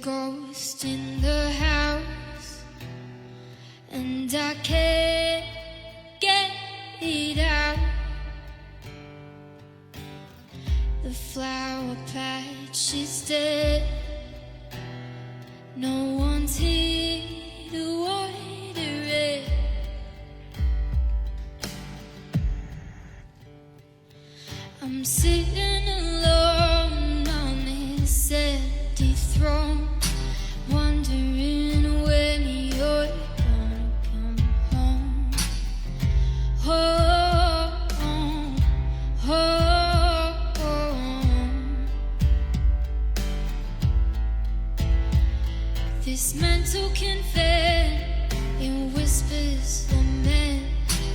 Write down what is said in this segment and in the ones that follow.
ghost in the house, and I can't get it out. The flower patch is dead. No one's here to water it. I'm sitting alone on this empty throne, wondering when you're gonna come home. Home, home. This mental confession in whispers lament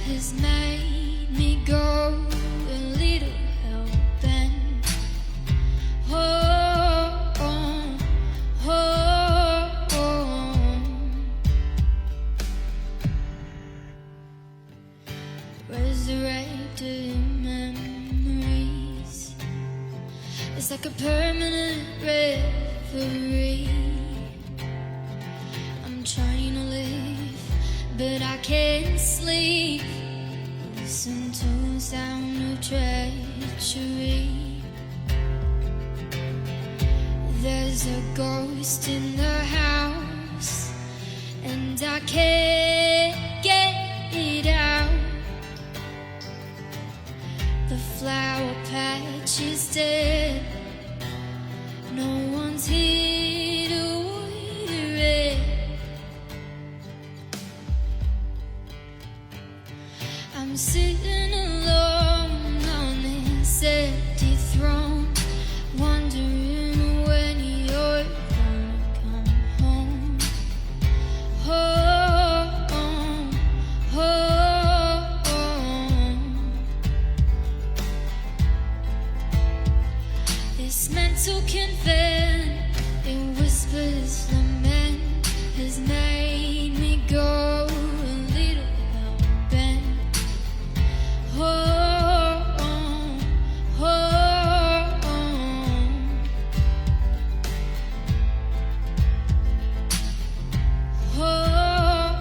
has made me go a little hell-bent. Home, home. Resurrected memories, it's like a permanent reverie. I'm trying to live, but I can't sleep. Listen to the sound of treachery. There's a ghost in the house, and I can't get it out. The flower patch is dead. No one's here to water it. I'm sitting alone on this empty throne, wondering when you're gonna come home. Home, home. This mental confession in whispers lament has made me go a little hell-bent. Home, home. Home,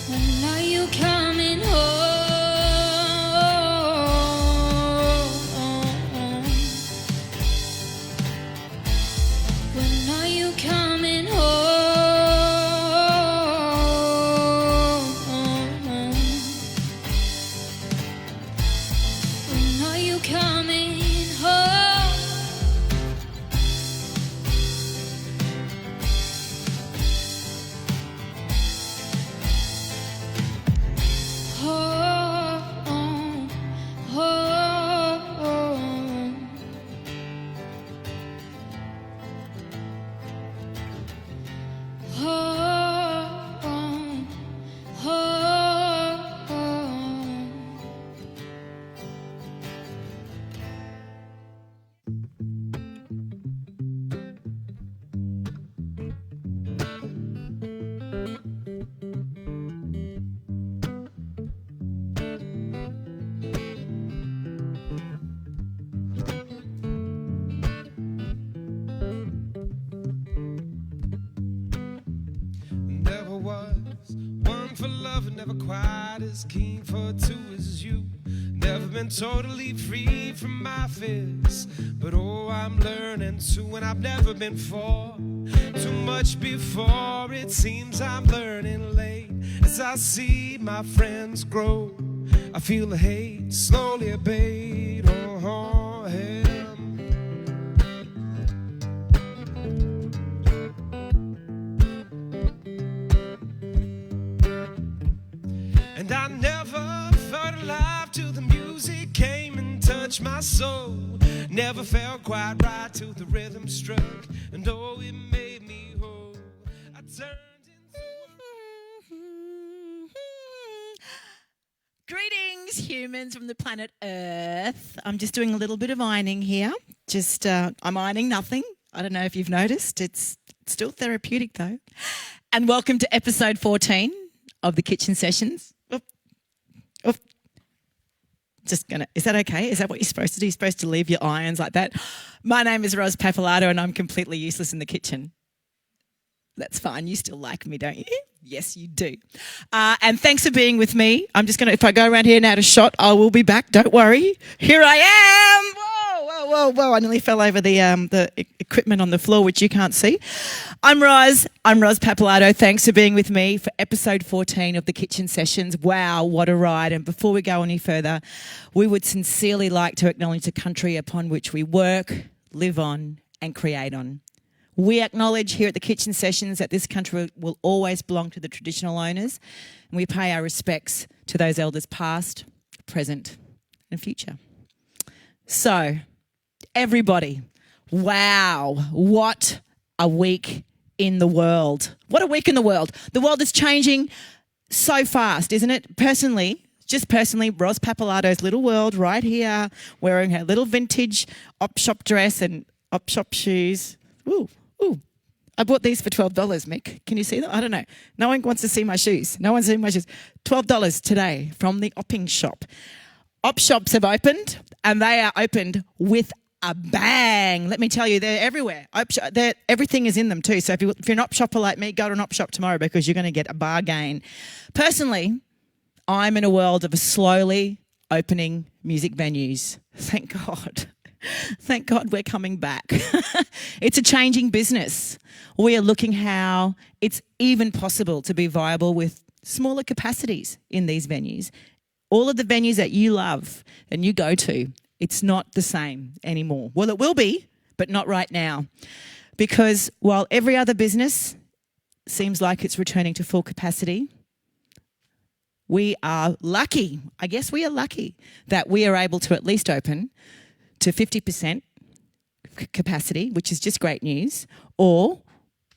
when are you coming home? When are you coming home? When are you coming home? Home, home. Home, home. Never was one for love and never quite as keen for two as you. Never been totally free from my fears, but oh, I'm learning to, and I've never been for too much before. It seems I'm learning late as I see my friends grow. I feel the hate slowly abate. Oh, hell. And I never felt alive till the music came and touched my soul. Never felt quite right till the rhythm struck, and oh, it made me whole. I turned into Greetings, humans from the planet Earth. I'm just doing a little bit of ironing here. I'm ironing nothing. I don't know if you've noticed. It's still therapeutic though. And welcome to episode 14 of the Kitchen Sessions. Is that okay? Is that what you're supposed to do? You're supposed to leave your irons like that? My name is Ros Papalato and I'm completely useless in the kitchen. That's fine. You still like me, don't you? Yes, you do. And thanks for being with me. I'm just going to, if I go around here and out a shot, I will be back. Don't worry. Here I am. Whoa. I nearly fell over the equipment on the floor, which you can't see. I'm Ros Papalato. Thanks for being with me for episode 14 of the Kitchen Sessions. Wow, what a ride. And before we go any further, we would sincerely like to acknowledge the country upon which we work, live on and create on. We acknowledge here at the Kitchen Sessions that this country will always belong to the traditional owners, and we pay our respects to those elders past, present and future. So, everybody, wow, what a week in the world. What a week in the world. The world is changing so fast, isn't it? Personally, Ros Papalato's little world right here, wearing her little vintage op-shop dress and op-shop shoes. Ooh. I bought these for $12, Mick. Can you see them? I don't know. No one wants to see my shoes. No one's seen my shoes. $12 today from the opping shop. Op shops have opened and they are opened with a bang. Let me tell you, they're everywhere. Everything is in them too. So if you're an op shopper like me, go to an op shop tomorrow because you're going to get a bargain. Personally, I'm in a world of slowly opening music venues. Thank God. Thank God we're coming back. It's a changing business. We are looking how it's even possible to be viable with smaller capacities in these venues. All of the venues that you love and you go to, it's not the same anymore. Well, it will be, but not right now. Because while every other business seems like it's returning to full capacity, we are lucky, I guess we are lucky, that we are able to at least open to 50% capacity, which is just great news, or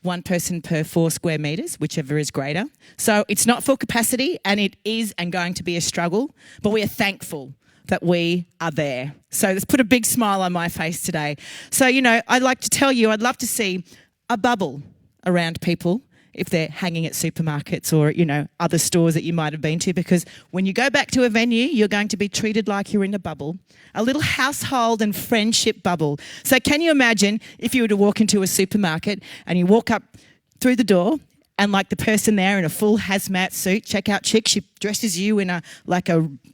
one person per 4 square metres, whichever is greater. So it's not full capacity and it is and going to be a struggle, but we are thankful that we are there. So let's put a big smile on my face today. So, I'd like to tell you, I'd love to see a bubble around people if they're hanging at supermarkets or, other stores that you might have been to, because when you go back to a venue, you're going to be treated like you're in a bubble, a little household and friendship bubble. So can you imagine if you were to walk into a supermarket and you walk up through the door and like the person there in a full hazmat suit, checkout chick, she dresses you in a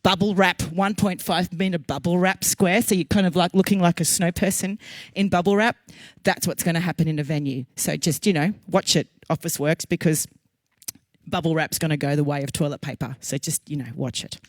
bubble wrap, 1.5 metre bubble wrap square, so you're kind of like looking like a snow person in bubble wrap. That's what's going to happen in a venue. So just, watch it, Officeworks, because bubble wrap's going to go the way of toilet paper. So just, watch it.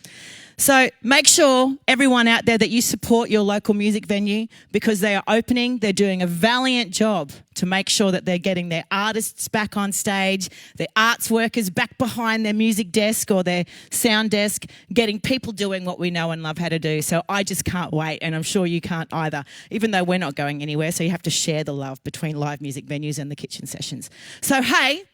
So make sure, everyone out there, that you support your local music venue because they are opening. They're doing a valiant job to make sure that they're getting their artists back on stage, their arts workers back behind their music desk or their sound desk, getting people doing what we know and love how to do. So I just can't wait, and I'm sure you can't either, even though we're not going anywhere. So you have to share the love between live music venues and the Kitchen Sessions. So, hey,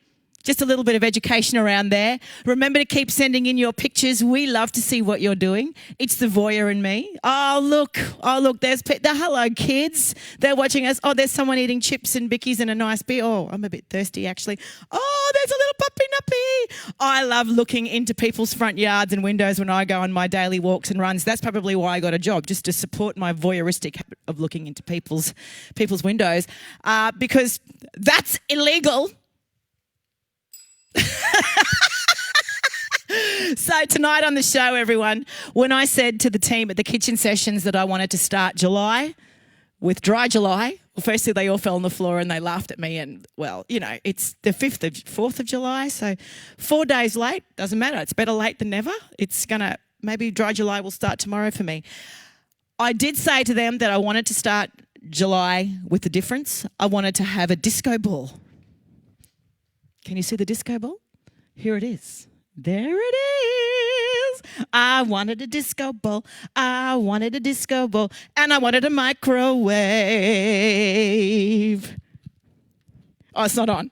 just a little bit of education around there. Remember to keep sending in your pictures. We love to see what you're doing. It's the voyeur in me. Oh, look, there's hello, kids. They're watching us. Oh, there's someone eating chips and bickies and a nice beer. Oh, I'm a bit thirsty, actually. Oh, there's a little puppy nuppy. I love looking into people's front yards and windows when I go on my daily walks and runs. That's probably why I got a job, just to support my voyeuristic habit of looking into people's windows, because that's illegal. So tonight on the show, everyone, when I said to the team at the Kitchen Sessions that I wanted to start July with Dry July, well, firstly, they all fell on the floor and they laughed at me. And, well, it's the 4th of July, so 4 days late. Doesn't matter. It's better late than never. Maybe Dry July will start tomorrow for me. I did say to them that I wanted to start July with a difference. I wanted to have a disco ball. Can you see the disco ball? Here it is. There it is. I wanted a disco ball. I wanted a disco ball. And I wanted a microwave. Oh, it's not on.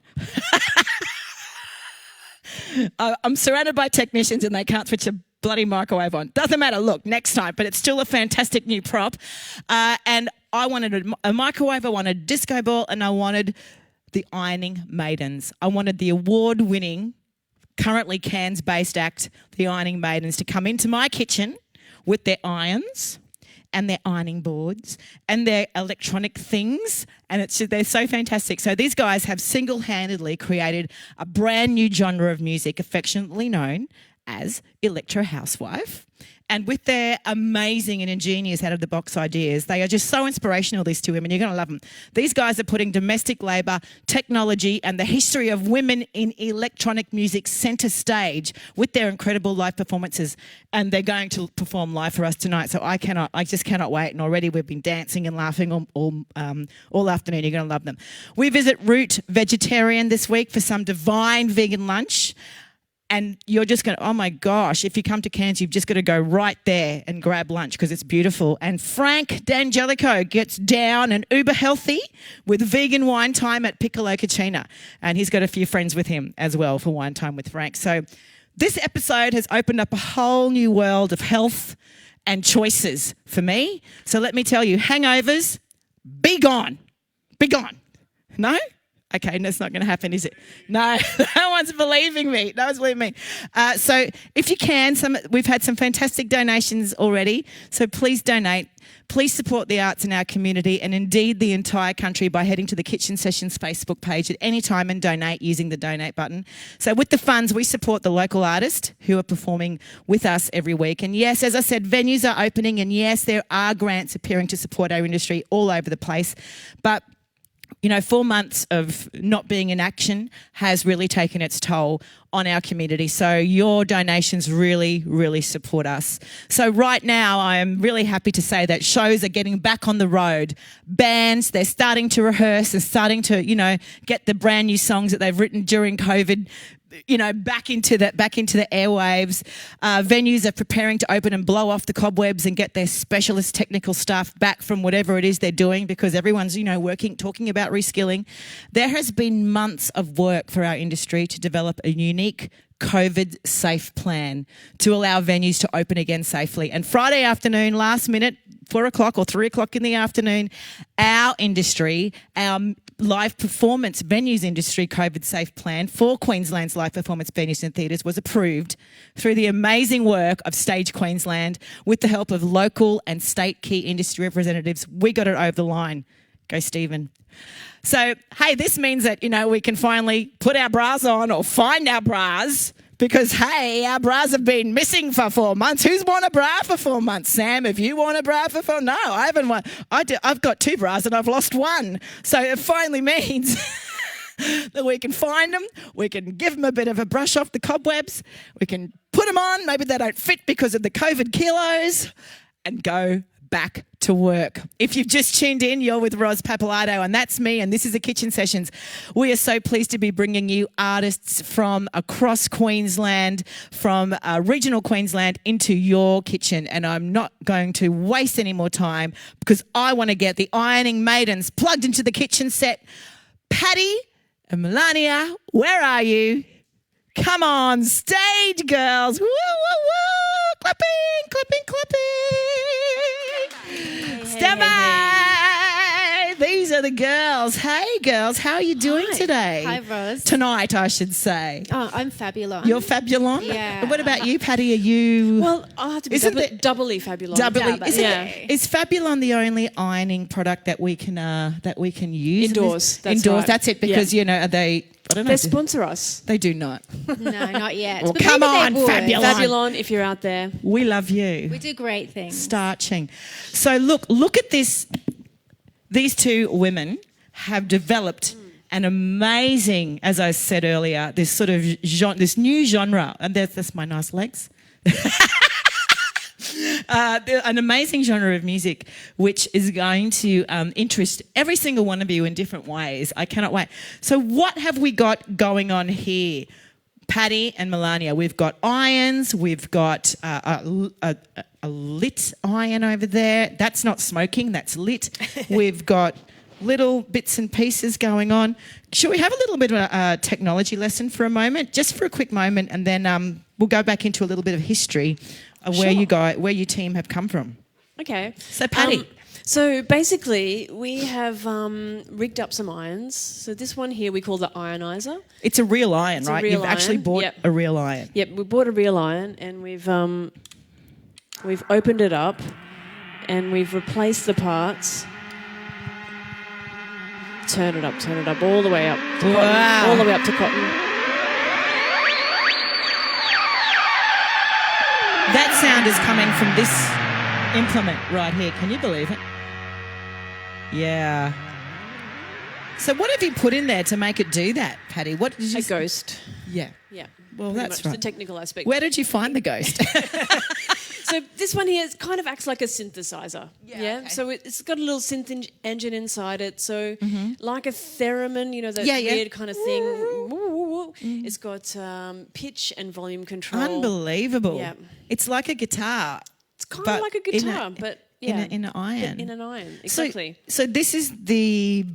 I'm surrounded by technicians and they can't switch a bloody microwave on. Doesn't matter. Look, next time. But it's still a fantastic new prop. And I wanted a microwave, I wanted a disco ball, and I wanted the Ironing Maidens. I wanted the award-winning, currently Cairns-based act, the Ironing Maidens, to come into my kitchen with their irons and their ironing boards and their electronic things, and they're so fantastic. So these guys have single-handedly created a brand new genre of music affectionately known as Electro Housewife. And with their amazing and ingenious out-of-the-box ideas, they are just so inspirational, these two women. You're going to love them. These guys are putting domestic labour, technology and the history of women in electronic music centre stage with their incredible live performances. And they're going to perform live for us tonight. So I just cannot wait. And already we've been dancing and laughing all afternoon. You're going to love them. We visit Root Vegetarian this week for some divine vegan lunch. And you're just going to, oh my gosh, if you come to Cairns, you've just got to go right there and grab lunch because it's beautiful. And Frank D'Angelico gets down and uber healthy with vegan wine time at Piccolo Cucina. And he's got a few friends with him as well for wine time with Frank. So this episode has opened up a whole new world of health and choices for me. So let me tell you, hangovers, be gone. Be gone. No? Okay, that's not going to happen, is it? No, no one's believing me. No one's believing me. So if you can, we've had some fantastic donations already. So please donate. Please support the arts in our community and indeed the entire country by heading to the Kitchen Sessions Facebook page at any time and donate using the donate button. So with the funds, we support the local artists who are performing with us every week. And yes, as I said, venues are opening and yes, there are grants appearing to support our industry all over the place. But 4 months of not being in action has really taken its toll on our community. So your donations really, really support us. So right now, I am really happy to say that shows are getting back on the road. Bands, they're starting to rehearse and starting to, get the brand new songs that they've written during COVID, back into the airwaves. Venues are preparing to open and blow off the cobwebs and get their specialist technical staff back from whatever it is they're doing because everyone's, talking about reskilling. There has been months of work for our industry to develop a unique COVID-safe plan to allow venues to open again safely. And Friday afternoon, last minute, 4 o'clock or 3 o'clock in the afternoon, our industry, our live performance venues industry COVID safe plan for Queensland's live performance venues and theatres was approved through the amazing work of Stage Queensland with the help of local and state key industry representatives. We got it over the line. Go Stephen. So, hey, this means that, we can finally put our bras on or find our bras because, hey, our bras have been missing for 4 months. Who's worn a bra for 4 months? Sam, have you worn a bra for 4? No, I haven't worn. I've got 2 bras and I've lost one. So it finally means that we can find them. We can give them a bit of a brush off the cobwebs. We can put them on. Maybe they don't fit because of the COVID kilos and go back to work. If you've just tuned in, you're with Ros Papalato and that's me and this is the Kitchen Sessions. We are so pleased to be bringing you artists from across Queensland, from regional Queensland into your kitchen, and I'm not going to waste any more time because I want to get the Ironing Maidens plugged into the kitchen set. Patty and Melania, where are you? Come on stage, girls. Woo, woo, woo. Clapping, clapping, clapping. Stand by. These are the girls. Hey, girls, how are you doing today? Hi, Rose. Tonight, I should say. Oh, I'm fabulous. You're fabulous? Yeah. And what about you, Patty? Are you... Well, I'll have to be doubly fabulous. Is Fabulon the only ironing product that we can use? Indoors. Indoors, right. that's it, because, are they... I don't know. They sponsor us. They do not. No, not yet. Well, But come maybe on, they would. Fabulon. Fabulon, if you're out there. We love you. We do great things. Starching. So look at this. These two women have developed an amazing, as I said earlier, this sort of this new genre, and that's my nice legs. An amazing genre of music which is going to interest every single one of you in different ways. I cannot wait. So what have we got going on here? Patty and Melania, we've got irons, we've got a lit iron over there. That's not smoking, that's lit. We've got little bits and pieces going on. Should we have a little bit of a technology lesson for a moment? Just for a quick moment, and then we'll go back into a little bit of history of where you team have come from. Okay. So Patty. So basically, we have rigged up some irons. So this one here we call the ionizer. It's a real iron, It's a right? real You've actually iron, bought yep. a real iron. Yep, we bought a real iron and we've opened it up and we've replaced the parts. Turn it up, all the way up to cotton. Wow. All the way up to cotton. That sound is coming from this implement right here. Can you believe it? Yeah. So what have you put in there to make it do that, Patty? What did you A ghost. Yeah. Yeah. Well, pretty that's much right. the technical aspect. Where did you find the ghost? So this one here kind of acts like a synthesizer. Yeah. Okay. So it's got a little synth engine inside it. So like a theremin, you know, that Yeah, yeah. weird kind of thing. It's got pitch and volume control. Unbelievable. Yeah. It's like a guitar. It's kind But of like a in guitar, but yeah, in an iron. In an iron, exactly. So this is the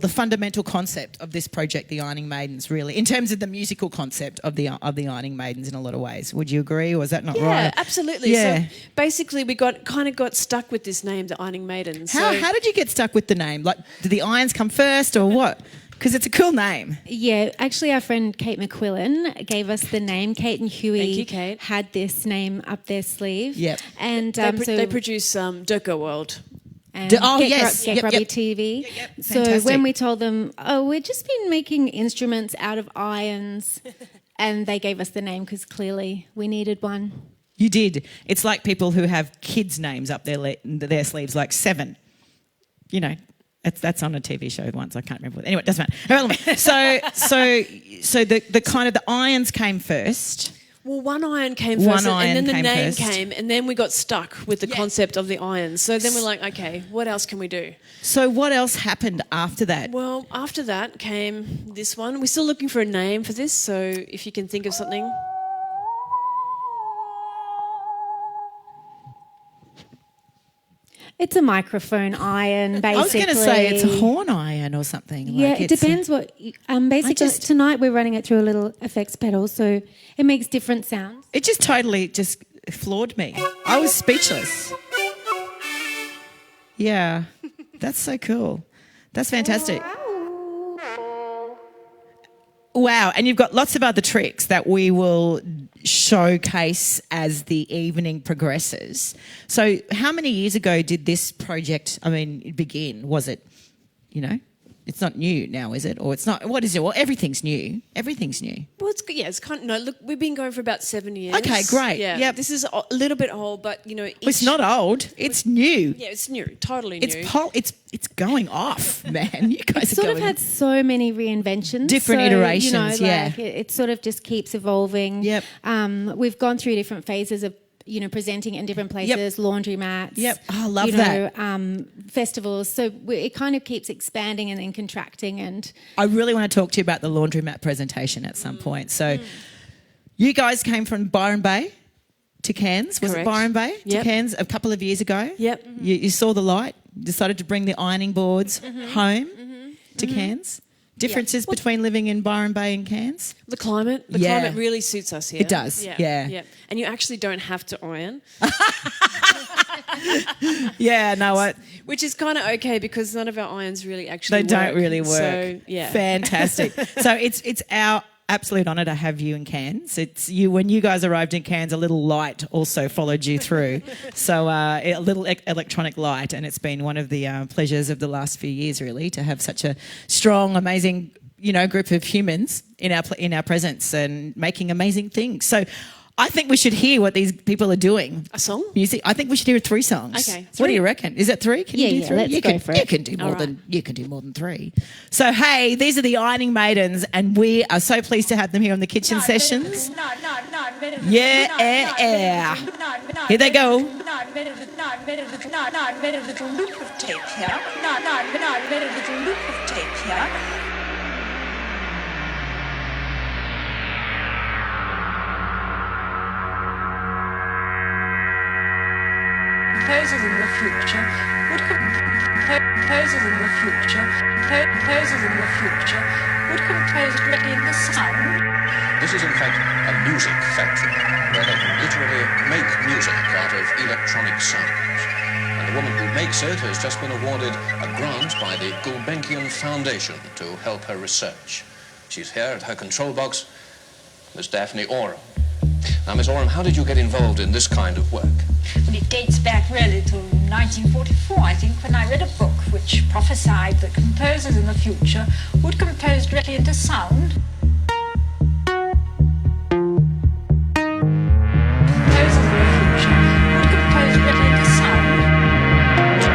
fundamental concept of this project, the Ironing Maidens, really, in terms of the musical concept of the Ironing Maidens in a lot of ways. Would you agree, or is that not Yeah, right? absolutely. Yeah. So basically, we got stuck with this name, the Ironing Maidens. How did you get stuck with the name? Like, did the irons come first, or what? Because it's a cool name. Yeah, actually, our friend Kate McQuillan gave us the name. Kate and Huey Thank you, Kate. had this name up their sleeve. Yep. And They produce Dirko World. and Get Get Yep, Grubby yep. TV. Yep. So Fantastic. when we told them, we've just been making instruments out of irons, and they gave us the name because clearly we needed one. You did. It's like people who have kids' names up their sleeves, like Seven. You know, that's on a TV show once. I can't remember. Anyway, it doesn't matter. So the kind of the irons came first. Well, one iron came One first, iron and then the came name first. came, and then we got stuck with the concept of the irons. So then we're like, okay, what else can we do? So what else happened after that? Well, after that came this one. We're still looking for a name for this, so if you can think of something. It's a microphone iron, basically. I was going to say it's a horn iron or something. Yeah, like it depends what. Basically, tonight we're running it through a little effects pedal, so it makes different sounds. It just totally just floored me. I was speechless. Yeah, that's so cool. That's fantastic. Wow, and you've got lots of other tricks that we will showcase as the evening progresses. So how many years ago did this project, begin? Was it, it's not new now, is it? Or it's not, what is it? Well, everything's new. Everything's new. Well, it's kind of, no, look, we've been going for about 7 years. Okay, great. Yeah, Yep. this is a little bit old, but, It's not old. It's new. Yeah, it's new, totally new. It's going off, man. You guys It's are sort going of had so many reinventions. Different iterations, yeah. It sort of just keeps evolving. Yep. We've gone through different phases of, presenting in different places, laundromats. Yep. Oh, I love that. Festivals. So it kind of keeps expanding and then contracting. And I really want to talk to you about the laundromat presentation at some point. So you guys came from Byron Bay to Cairns. Was Correct. it Byron Bay to Yep. Cairns a couple of years ago? Yep. You saw the light, decided to bring the ironing boards home to Cairns. Differences between living in Byron Bay and Cairns? The climate really suits us here. It does, yeah. And you actually don't have to iron, Yeah, no, what? which is kind of okay because none of our irons really actually They work. don't really work. So, yeah. Fantastic. So it's our absolute honour to have you in Cairns. It's you when you guys arrived in Cairns, a little light also followed you through. So a little electronic light, and it's been one of the pleasures of the last few years, really, to have such a strong, amazing, group of humans in our presence and making amazing things. So I think we should hear what these people are doing. A song? Music. I think we should hear 3 songs. Okay, What do 3. you reckon? Is it 3? Can you do 3? let's you go can, for You it. can do more All right. than you can do more than 3. So hey, these are the Ironing Maidens, and we are so pleased to have them here on the kitchen sessions. Yeah. Here they go. Composers in the future would composers in the future composers in the future would compose directly in the sound. This is in fact a music factory where they can literally make music out of electronic sounds. And The woman who makes it has just been awarded a grant by the Gulbenkian Foundation to help her research. She's here at her control box, Miss Daphne Oram. Now, Miss Oram, how did you get involved in this kind of work? Well, it dates back really to 1944, I think, when I read a book which prophesied that composers in the future would compose directly into sound. Composers in the future would compose directly into sound.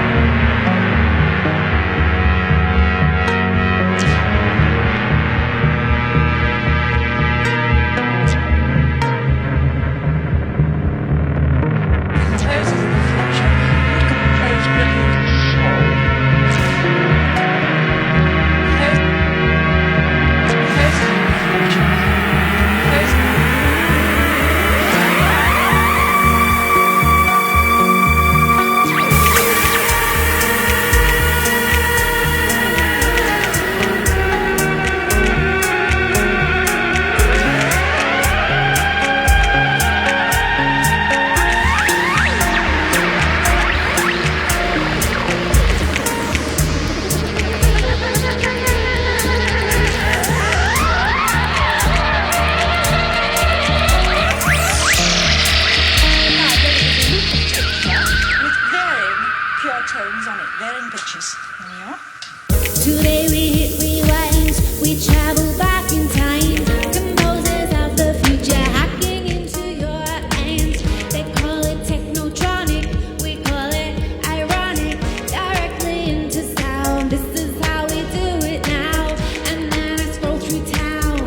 Today we hit rewind, we travel back in time. Composers of the future hacking into your hands. They call it technotronic, we call it ironic. Directly into sound, this is how we do it now. And then I scroll through town,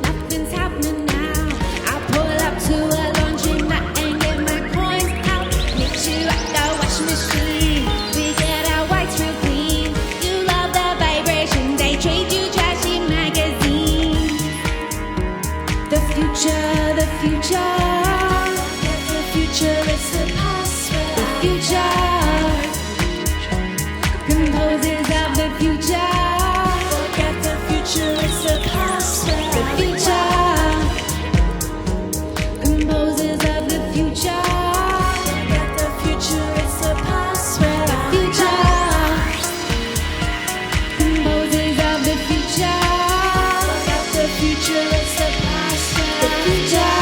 nothing's happening now. I pull up to a laundromat and get my coins out. Meet you at the wash machine, we get our whites real clean. You love the vibration, they trade you trashy magazines. The future, the future. The future is the past. The future. Composers of the future. Forget the future is the past. The future. Composers of the future. Forget the future is the past. The future. Composers of the future. Forget the future is the past. The future.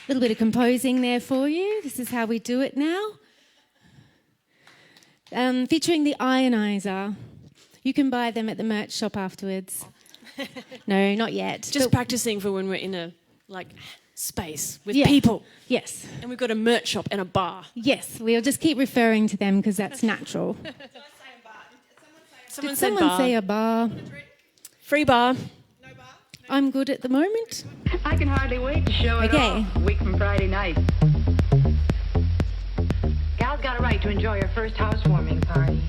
A little bit of composing there for you. This is how we do it now. Featuring the ionizer. You can buy them at the merch shop afterwards. No, not yet. Just But- practicing for when we're in a space with Yeah. people. Yes, And we've got a merch shop and a bar. yes. We'll just keep referring to them because that's natural. Someone Did said someone bar. say a bar? Free bar. I'm good at the moment. I can hardly wait to show it Okay. off a week from Friday night. Gal's got a right to enjoy her first housewarming party.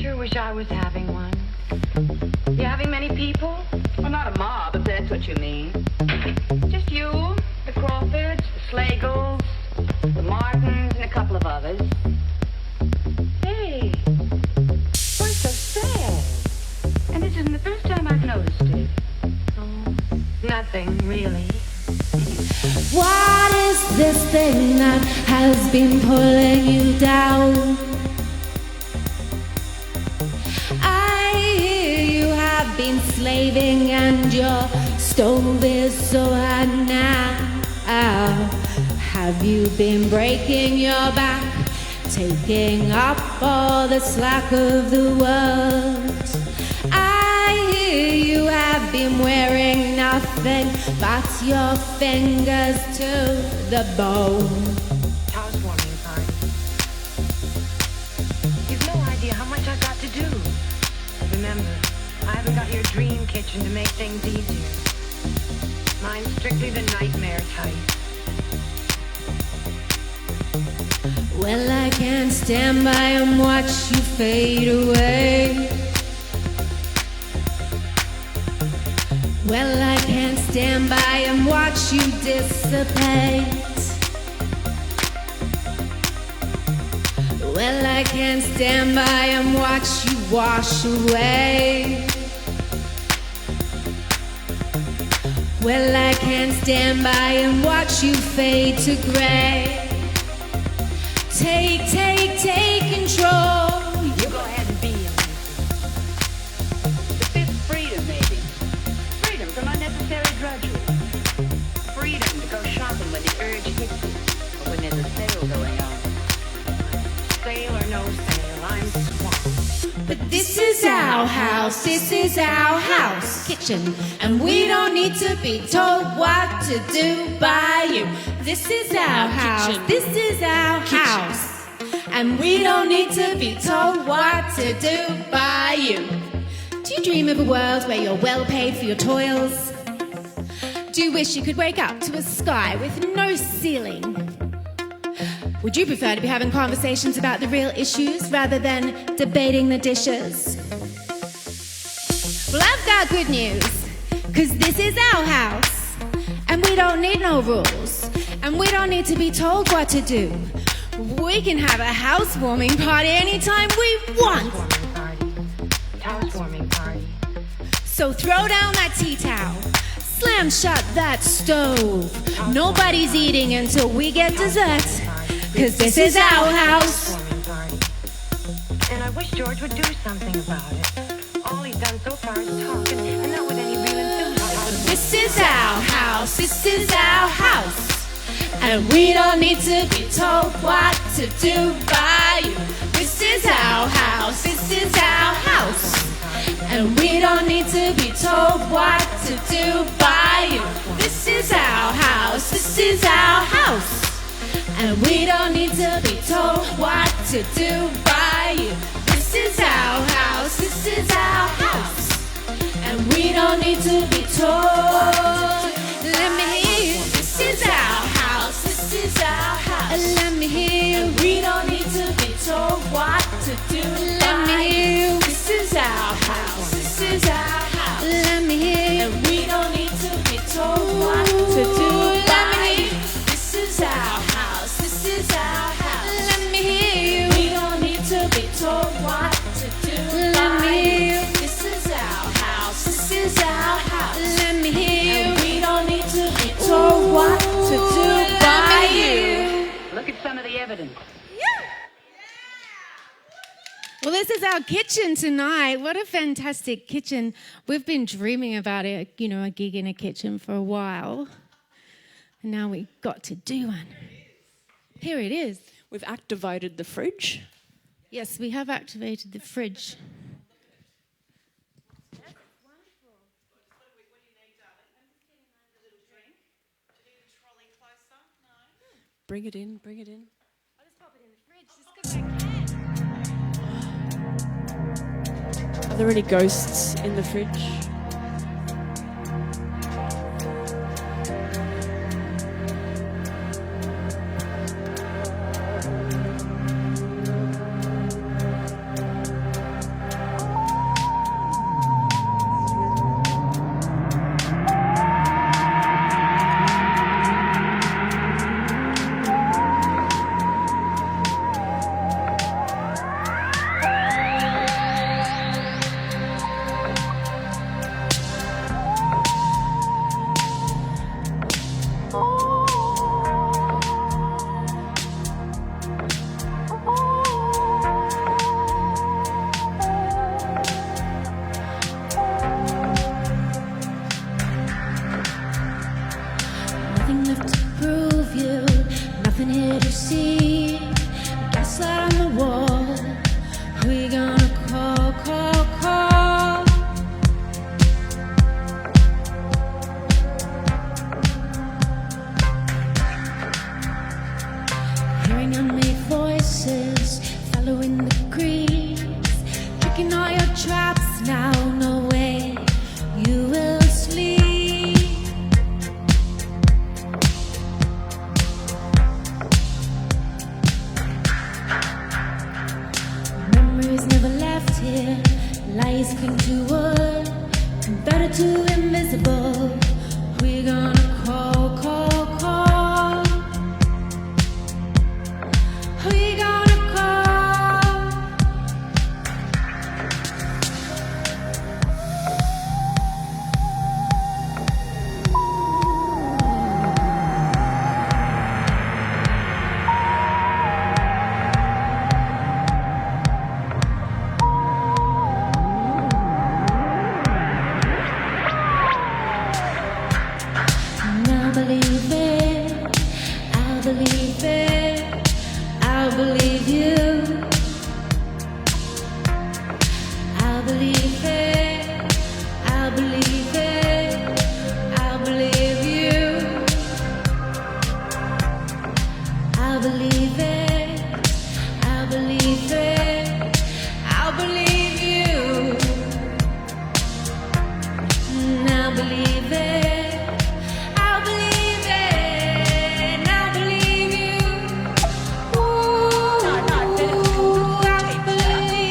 Sure wish I was having one. You having many people? Well, not a mob, if that's what you mean. Just you, the Crawfords, the Slagles, the Martins, and a couple of others. Hey, what's so sad? And this isn't the first time I've noticed it. Oh, nothing, really. What is this thing that has been pulling you down? I hear you have been slaving and your stove is so hot now. Have you been breaking your back, taking up all the slack of the world? I hear you have been wearing nothing but your fingers to the bone. Housewarming party. You've no idea how much I've got to do. Remember, I haven't got your dream kitchen to make things easier. Mine's strictly the nightmare type. Well, I can't stand by and watch you fade away. Well, I can't stand by and watch you dissipate. Well, I can't stand by and watch you wash away. Well, I can't stand by and watch you fade to gray. Take control. You go ahead and be him. The fifth freedom, maybe. Freedom from unnecessary drudgery. Freedom to go shopping when the urge hits you, or when there's a sale going on. Sale or no sale, I'm swamped. But this is our house, this is our house, kitchen, and we don't need to be told what to do by you. This is our house, this is our house, and we don't need to be told what to do by you. Do you dream of a world where you're well paid for your toils? Do you wish you could wake up to a sky with no ceiling? Would you prefer to be having conversations about the real issues rather than debating the dishes? Well, I've got good news, 'cause this is our house, and we don't need no rules, and we don't need to be told what to do. We can have a housewarming party anytime we want. Housewarming party. So throw down that tea towel, slam shut that stove. Nobody's eating until we get dessert, 'cause this is our house. Housewarming party. And I wish George would do something about it. All he's done so far is talk, and not with any real enthusiasm. This is our house, this is our house, and we don't need to be told what to do by you. This is our house, this is our house, and we don't need to be told what to do by you. This is our house, this is our house, and we don't need to be told what to do by you. This is our house, this is our house, and we don't need to be told. Let me hear you. This is our house, this is our house. Let me hear you. And we don't need to be told what to do. Let me hear you. This is our house, this is our house. Let me hear you. And we don't need to be told what to do. Let me hear you. This is our house, this is our house. Let me hear you. We don't need to be told what to do. Let me hear you. This is our house, this is our house. Let me hear you. And we don't need to be told what to do by you. Look at some of the evidence. Well, this is our kitchen tonight. What a fantastic kitchen. We've been dreaming about it, a gig in a kitchen for a while. And now we got to do one. Here it is. We've activated the fridge. Yes, we have activated the fridge. Bring it in, bring it in. I'll just pop it in the fridge just 'cause I can. Are there any ghosts in the fridge? Nothing left to prove you, nothing here to see. Gaslight on the wall, who you gonna call? Hearing unmade voices, following the creeds, tricking all your traps now, no way you will sleep. Memories never left here, lies cling to wood, converted to invisible. We're gonna call, call, call. We're gonna call. And I believe it, I believe it, I believe you. I believe it, I believe it, I believe you. I believe it, I believe it, I believe you. And I believe it, I believe it, I believe you. Ooh, I believe. Ooh, I believe.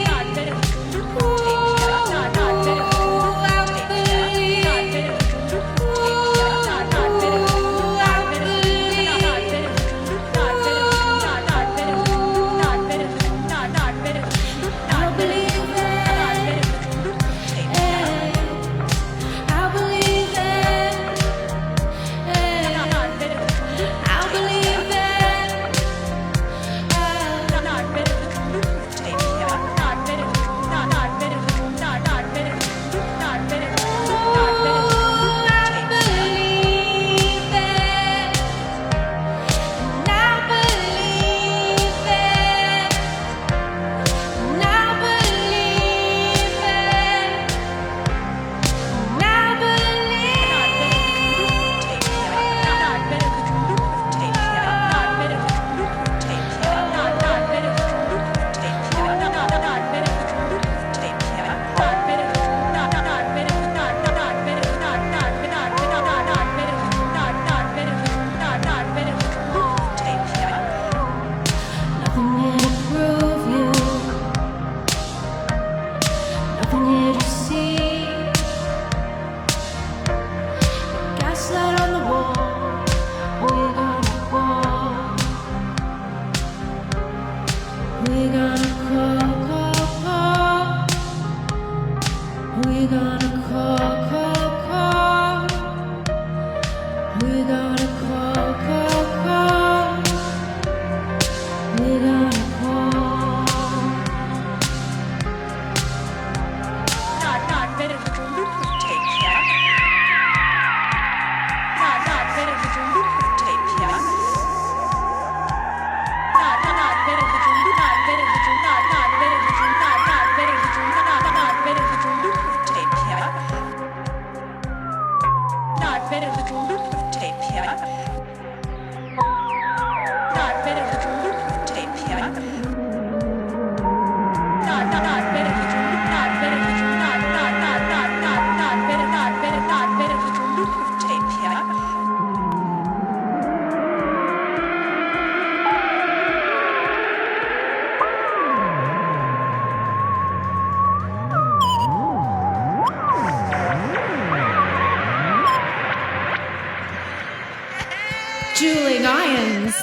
Dueling irons.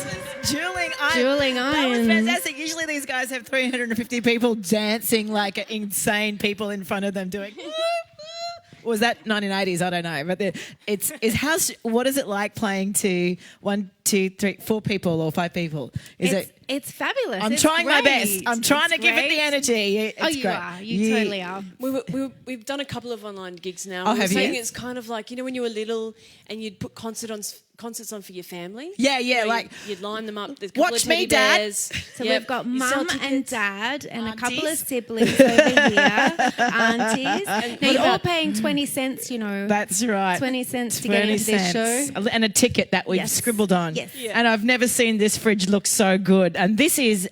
Dueling irons. Dueling That was irons. fantastic. Usually these guys have 350 people dancing like insane people in front of them doing. Was that 1980s? I don't know. But what is it like playing to 1, 2, 3, 4 people or 5 people? It's fabulous. I'm It's trying my great. best. I'm trying It's to give it the great. energy. It's You great. are. You totally are. We've done a couple of online gigs now. Oh, we were have you? saying it's kind of like, you know, when you were little and you'd put concerts on for your family. Yeah, You know, like you'd line them up. There's a couple watch of me, teddy Dad. bears. So Yep. we've got You sell mum and tickets. dad and a couple of Aunties. siblings over here, aunties. Now you're all paying 20 cents, you know. That's right. 20 cents to get into this show. And a ticket that we've Yes. scribbled on. Yes. Yeah. And I've never seen this fridge look so good. And this is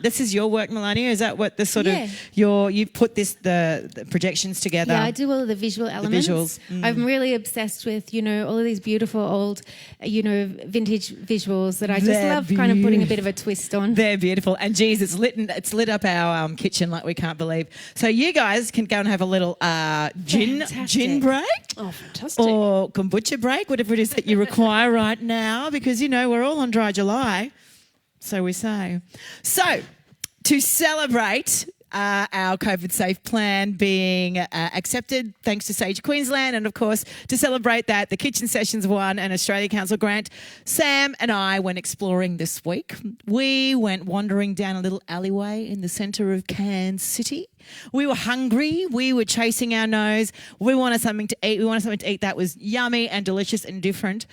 this is your work, Melania. Is that what the sort Yeah. of you've put the projections together? Yeah, I do all of the visual elements. visuals. I'm really obsessed with, all of these beautiful old, vintage visuals that I just They're love kind of putting a bit of a twist on. They're beautiful. And geez, it's lit up our kitchen like we can't believe. So you guys can go and have a little gin break. Oh, fantastic. Or kombucha break, whatever it is that you require right now, because, we're all on dry July, so we say. So, to celebrate our COVID-safe plan being accepted thanks to Sage Queensland, and, of course, to celebrate that, the Kitchen Sessions won an Australia Council grant. Sam and I went exploring this week. We went wandering down a little alleyway in the centre of Cairns City. We were hungry. We were chasing our nose. We wanted something to eat. We wanted something to eat that was yummy and delicious and different.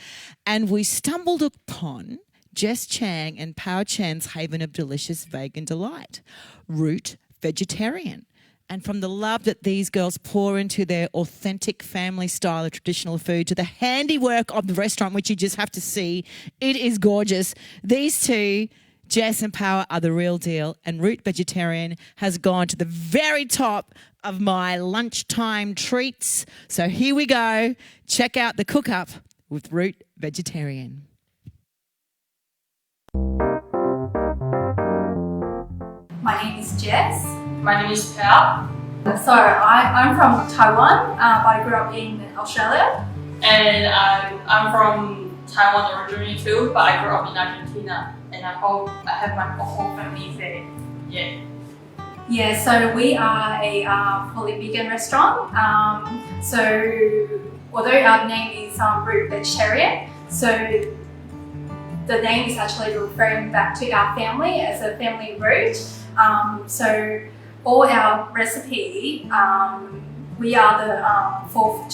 And we stumbled upon Jess Chang and Pao Chen's haven of delicious vegan delight, Root Vegetarian. And from the love that these girls pour into their authentic family style of traditional food to the handiwork of the restaurant, which you just have to see, it is gorgeous. These two, Jess and Power, are the real deal, and Root Vegetarian has gone to the very top of my lunchtime treats. So here we go. Check out the cook-up with Root Vegetarian. My name is Jess. My name is Pao. So I'm from Taiwan, but I grew up in Australia. And I'm from Taiwan originally too, but I grew up in Argentina. And I have my whole family there. Yeah. Yeah, so we are a fully vegan restaurant. So although our name is Root Vegetarian, so the name is actually referring back to our family as a family root. So all our recipe, we are the fourth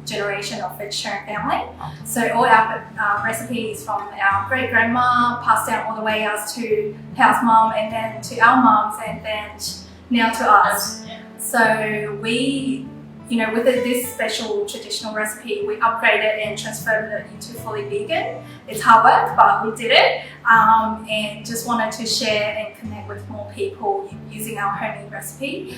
generation of vegetarian family. So all our recipes from our great grandma passed down all the way us to Pal's mom, and then to our moms, and then now to us. So we, with this special traditional recipe, we upgraded and transferred it into fully vegan. It's hard work, but we did it, and just wanted to share and connect with more people using our homemade recipe.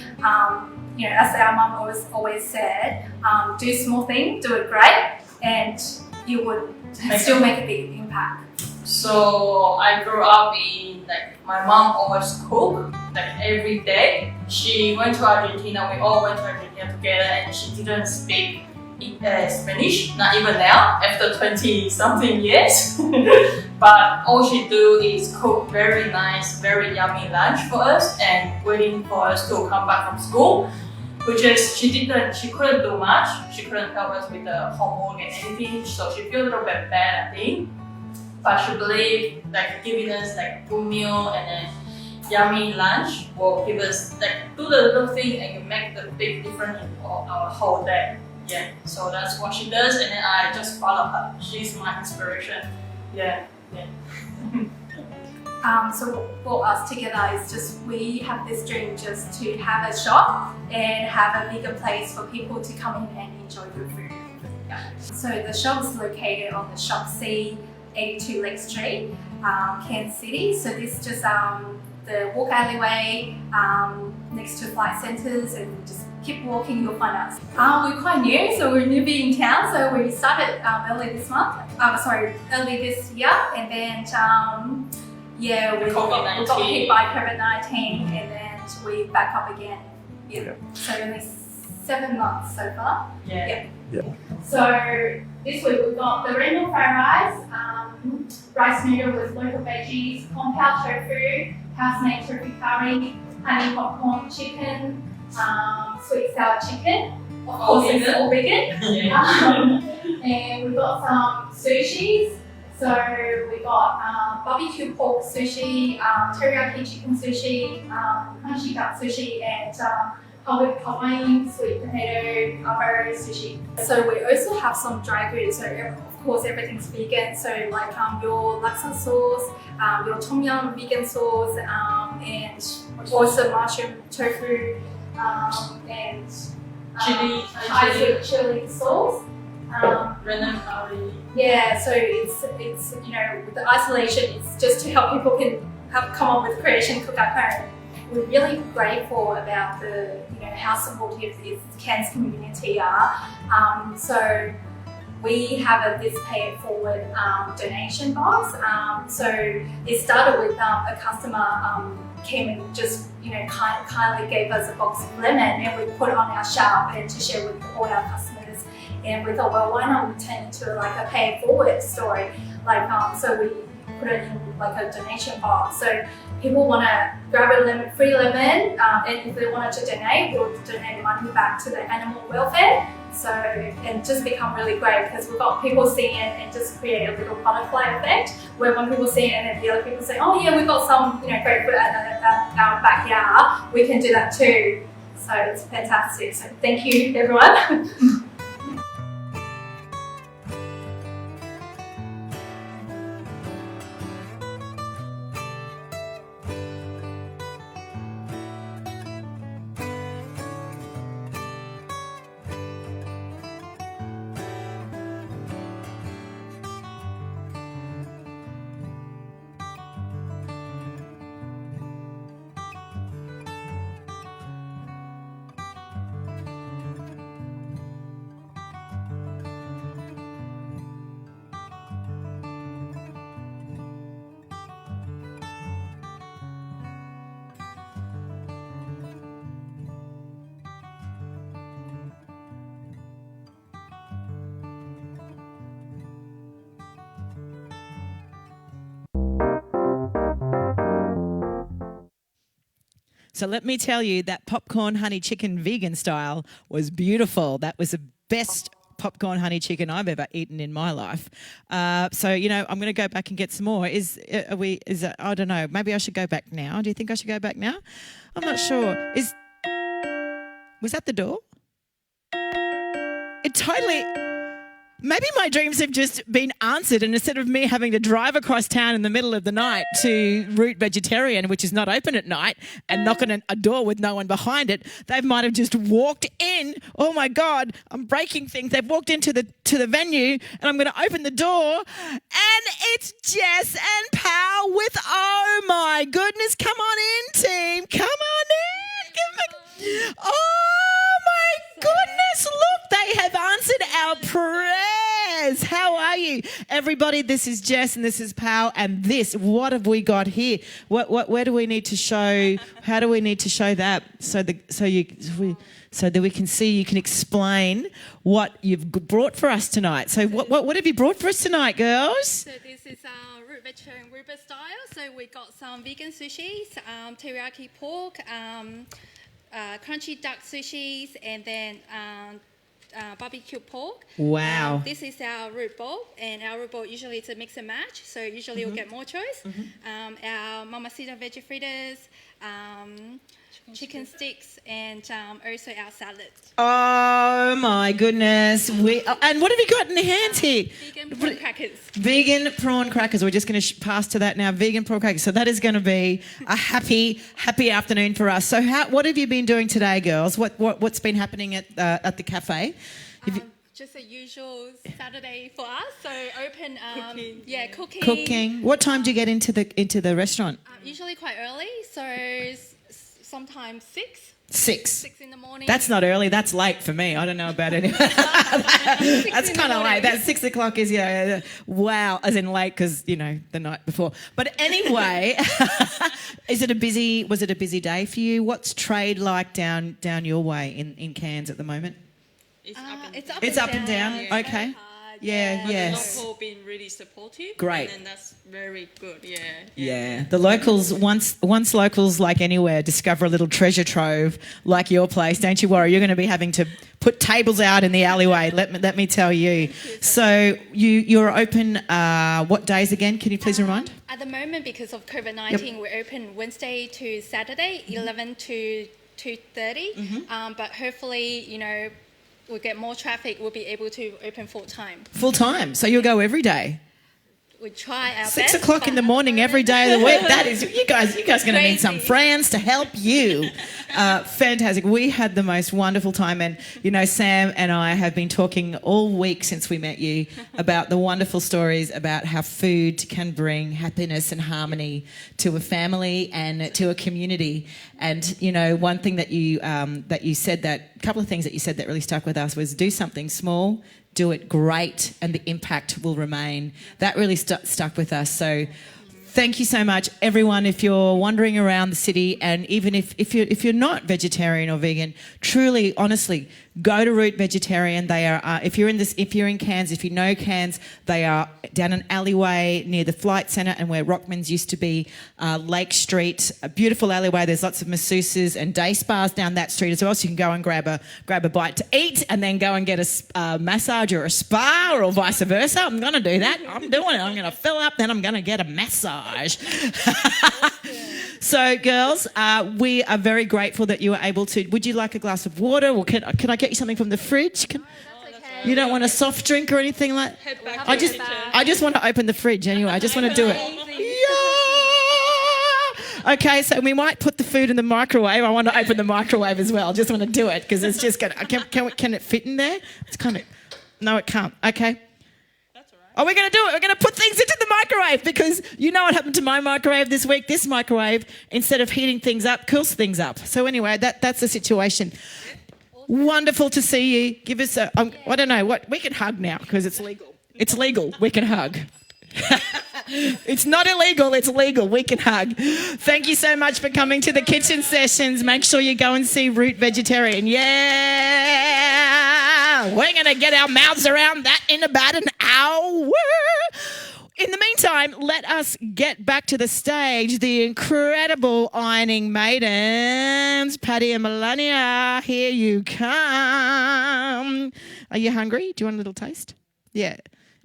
As our mum always said, do small things, do it great, and you would still make a big impact. So I grew up in, my mom always cook, every day. She went to Argentina, we all went to Argentina together, and she didn't speak Spanish, not even now, after 20-something years. But all she do is cook very nice, very yummy lunch for us and waiting for us to come back from school. Which is, she couldn't do much. She couldn't help us with the homework and anything, so she feel a little bit bad, I think. But she believed giving us good meal and then yummy lunch will give us do the little thing and make the big difference in our whole day. Yeah, so that's what she does, and then I just follow her. She's my inspiration. Yeah. So for us together is just, we have this dream just to have a shop and have a bigger place for people to come in and enjoy good food. Yeah. So the shop is located on the Shop C, 82 Lake Street, Cairns City. So this is just the walk alleyway next to flight centres, and just keep walking, you'll find us. We're quite new, so we're newbie in town. So we started early this year, and then we got hit by COVID-19, and then we back up again. Yeah. So only 7 months so far. Yeah. So this week we've got the rainbow fried rice, rice noodle with local veggies, compound tofu, house-made tofu curry, honey popcorn chicken, sweet sour chicken. Of course, it's all vegan. And we've got some sushis. So we got barbecue pork sushi, teriyaki chicken sushi, crunchy duck sushi, and Hawaiian sweet potato avocado sushi. So we also have some dry goods. So of course everything's vegan. So your laksa sauce, your tom yum vegan sauce, and also mushroom tofu, and chili sauce. Random party. Yeah, so it's you know, with the isolation, it's just to help people can come up with creation, cook at home. We're really grateful about the, you know, how supportive the Cairns community are. So we have this pay it forward donation box. So it started with a customer came and just, you know, kindly gave us a box of lemon, and we put it on our shelf and to share with all our customers. And we thought, well, why not we turn it into like a pay it forward story? Like, so we put it in like a donation box. So people want to grab a lemon, free lemon, and if they wanted to donate, we'll donate money back to the animal welfare. So, and just become really great because we've got people seeing it and just create a little butterfly effect where when people see it and then the other people say, oh yeah, we've got some, you know, great food at our backyard, we can do that too. So it's fantastic. So thank you, everyone. So let me tell you that popcorn honey chicken vegan style was beautiful. That was the best popcorn honey chicken I've ever eaten in my life. So, you know, I'm going to go back and get some more. I don't know. Maybe I should go back now. Do you think I should go back now? I'm not sure. Was that the door? It totally... Maybe my dreams have just been answered, and instead of me having to drive across town in the middle of the night to Root Vegetarian, which is not open at night, and knock on a door with no one behind it, they might have just walked in. Oh my God, I'm breaking things. They've walked into the venue, and I'm going to open the door, and it's Jess and Pal with, oh my goodness, come on in, team. Come on in. Oh my goodness, look, they have answered our prayers. How are you? Everybody, this is Jess and this is Pal, and what have we got here? Where do we need to show? How do we need to show that so that we can see, you can explain what you've brought for us tonight. So what have you brought for us tonight, girls? So this is Root Vegetarian Ruber style. So we got some vegan sushis, teriyaki pork, crunchy duck sushis, and then barbecue pork. Wow. This is our root bowl, and our root bowl usually it's a mix and match, so usually we'll get more choice. Our mamacita veggie fritters, chicken sticks, and also our salad. Oh my goodness. And what have you got in the hands here? Vegan prawn crackers. Vegan prawn crackers. We're just going to pass to that now. Vegan prawn crackers. So that is going to be a happy afternoon for us. So what have you been doing today, girls? What's been happening at the cafe? Just a usual Saturday for us. So open, cooking. Cooking. What time do you get into the restaurant? Usually quite early. So sometimes 6. 6 in the morning. That's not early. That's late for me. I don't know about anyone. That's kind of late. That 6 o'clock is wow, as in late because the night before. But anyway, was it a busy day for you? What's trade like down your way in Cairns at the moment? It's up and down. Yeah. Okay. Yes. The local being really supportive. Great. And that's very good. Yeah. The locals, once locals like anywhere discover a little treasure trove like your place, don't you worry, you're going to be having to put tables out in the alleyway. Let me tell you. So you're open. What days again? Can you please remind? At the moment, because of COVID-19, we're open Wednesday to Saturday, 11 to 2:30. But hopefully, we'll get more traffic. We'll be able to open full time. Full time. So you'll go every day. we try our 6 best. o'clock in the morning every day of the week. That is, you guys going to need some friends to help you. Fantastic. We had the most wonderful time, and you know, Sam and I have been talking all week since we met you about the wonderful stories about how food can bring happiness and harmony to a family and to a community. And you know, one thing that you said, that a couple of things that you said that really stuck with us was do something small, do it great, and the impact will remain. That really stuck with us. So thank you so much, everyone. If you're wandering around the city, and even if you're not vegetarian or vegan, truly, honestly, go to Root Vegetarian. They are if you're in Cairns, if you know Cairns, they are down an alleyway near the Flight Centre and where Rockman's used to be, Lake Street, a beautiful alleyway. There's lots of masseuses and day spas down that street as well, so you can go and grab a bite to eat and then go and get a massage or a spa or vice versa. I'm going to do that. I'm doing it. I'm going to fill up, then I'm going to get a massage. So, girls, we are very grateful that you were able to. Would you like a glass of water, or can I get you something from the fridge? You don't want a soft drink or anything like that? I just want to open the fridge anyway. I just want to do it. Yeah. Okay, so we might put the food in the microwave. I want to open the microwave as well. I just want to do it because it's just going to... Can it fit in there? It's kind of... No, it can't. Okay. Oh, we're going to do it. We're going to put things into the microwave because you know what happened to my microwave this week? This microwave, instead of heating things up, cools things up. So anyway, that's the situation. Wonderful to see you. Give us I don't know, what we can hug now because it's legal. It's legal. We can hug. It's not illegal, it's legal. We can hug. Thank you so much for coming to the kitchen sessions. Make sure you go and see Root Vegetarian. Yeah! We're going to get our mouths around that in about an hour. In the meantime, let us get back to the stage. The incredible ironing maidens, Patty and Melania, here you come. Are you hungry? Do you want a little taste? Yeah.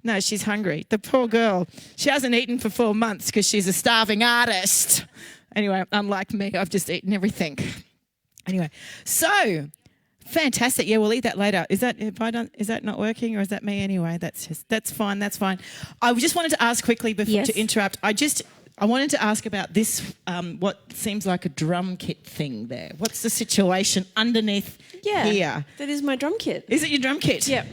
No, she's hungry. The poor girl. She hasn't eaten for 4 months because she's a starving artist. Anyway, unlike me, I've just eaten everything. Anyway, so fantastic. Yeah, we'll eat that later. Is that not working, or is that me anyway? That's fine. I just wanted to ask quickly before to interrupt. I wanted to ask about this, what seems like a drum kit thing there. What's the situation underneath here? That is my drum kit. Is it your drum kit? Yeah.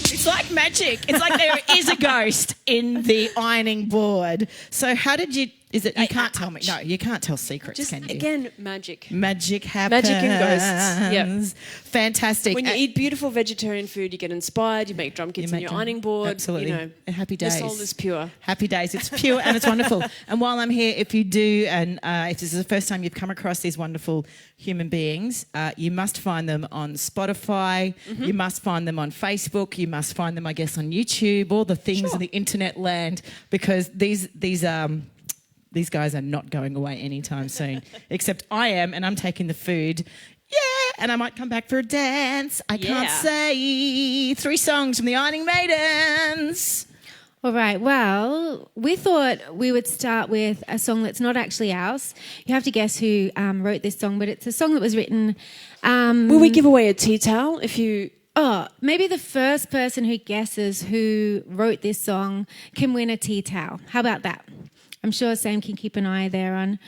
It's like magic. It's like there is a ghost in the ironing board. So how did you... Is it? You can't tell me. No, you can't tell secrets, can you? Again, magic. Magic happens. Magic and ghosts. Yep. Fantastic. When you eat beautiful vegetarian food, you get inspired. You make drum kits on your ironing board. Absolutely. You know, happy days. The soul is pure. Happy days. It's pure and it's wonderful. And while I'm here, if you do, and if this is the first time you've come across these wonderful human beings, you must find them on Spotify. Mm-hmm. You must find them on Facebook. You must find them, I guess, on YouTube. All the things in the internet land, because these guys are not going away anytime soon. Except I am, and I'm taking the food. Yeah, and I might come back for a dance. I can't say. 3 songs from the Ironing Maidens. All right, well, we thought we would start with a song that's not actually ours. You have to guess who wrote this song, but it's a song that was written... Will we give away a tea towel if you... Oh, maybe the first person who guesses who wrote this song can win a tea towel. How about that? I'm sure Sam can keep an eye there on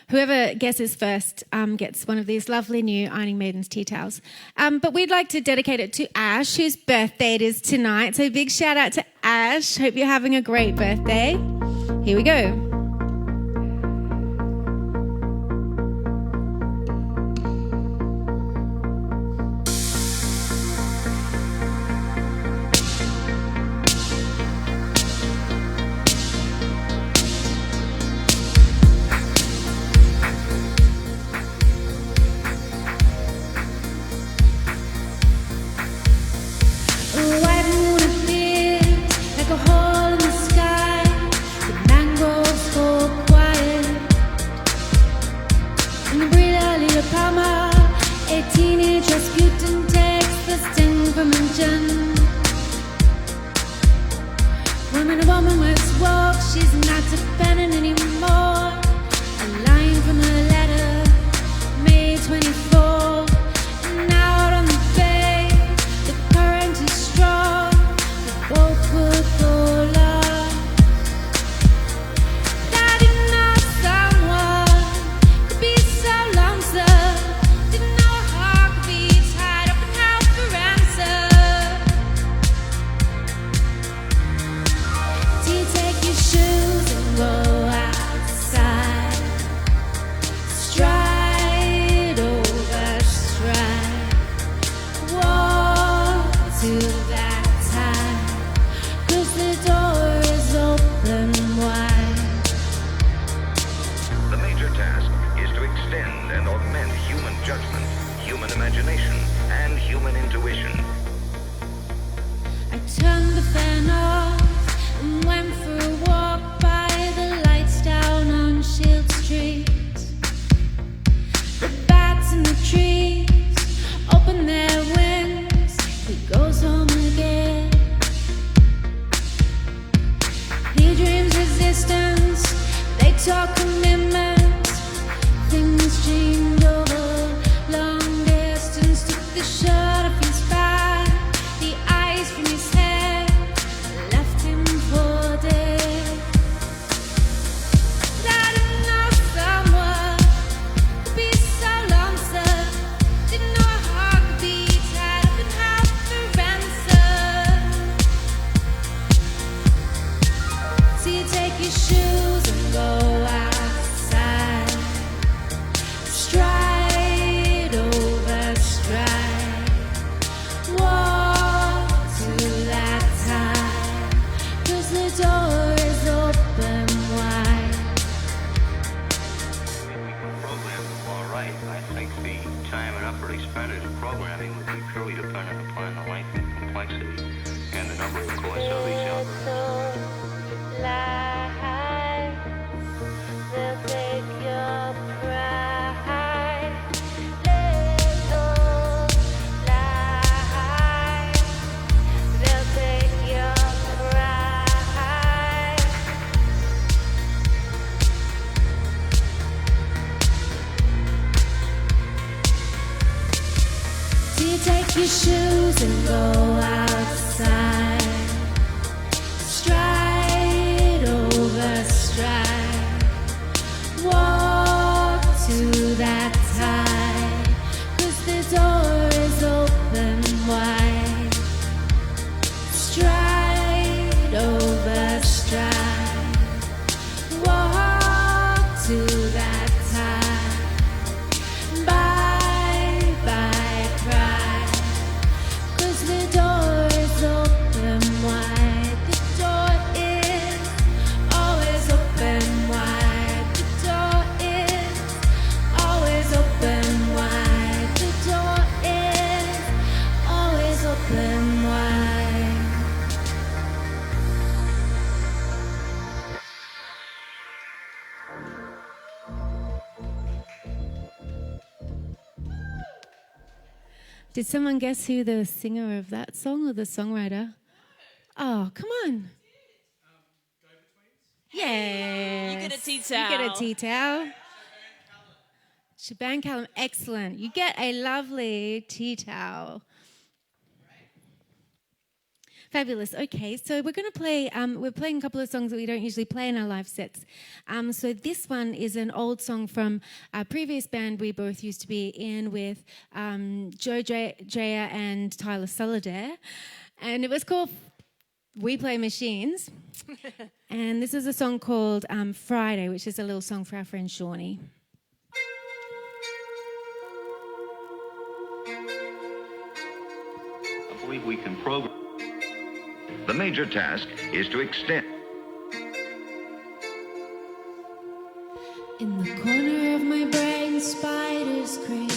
whoever guesses first gets one of these lovely new Ironing Maidens tea towels. But we'd like to dedicate it to Ash, whose birthday it is tonight. So big shout out to Ash. Hope you're having a great birthday. Here we go. Strong. your shoes and go outside. Stride over stride. Walk to that tide, 'cause the door is open wide. Stride over stride. Walk to that tide. Bye bye pride, 'cause the door is open wide. The door is always open wide. The door is always open wide. The door is always open wide. Did someone guess who the singer of that song or the songwriter? Oh, come on. Yeah. You get a tea towel. You get a tea towel. Shaban Callum, excellent. You get a lovely tea towel. Fabulous. Okay, so we're going to play, we're playing a couple of songs that we don't usually play in our live sets. So this one is an old song from a previous band we both used to be in with Joe Dreyer and Tyler Solidaire. And it was called We Play Machines. And this is a song called Friday, which is a little song for our friend Shawnee. I believe we can program. The major task is to extend. In the corner of my brain, spiders creep.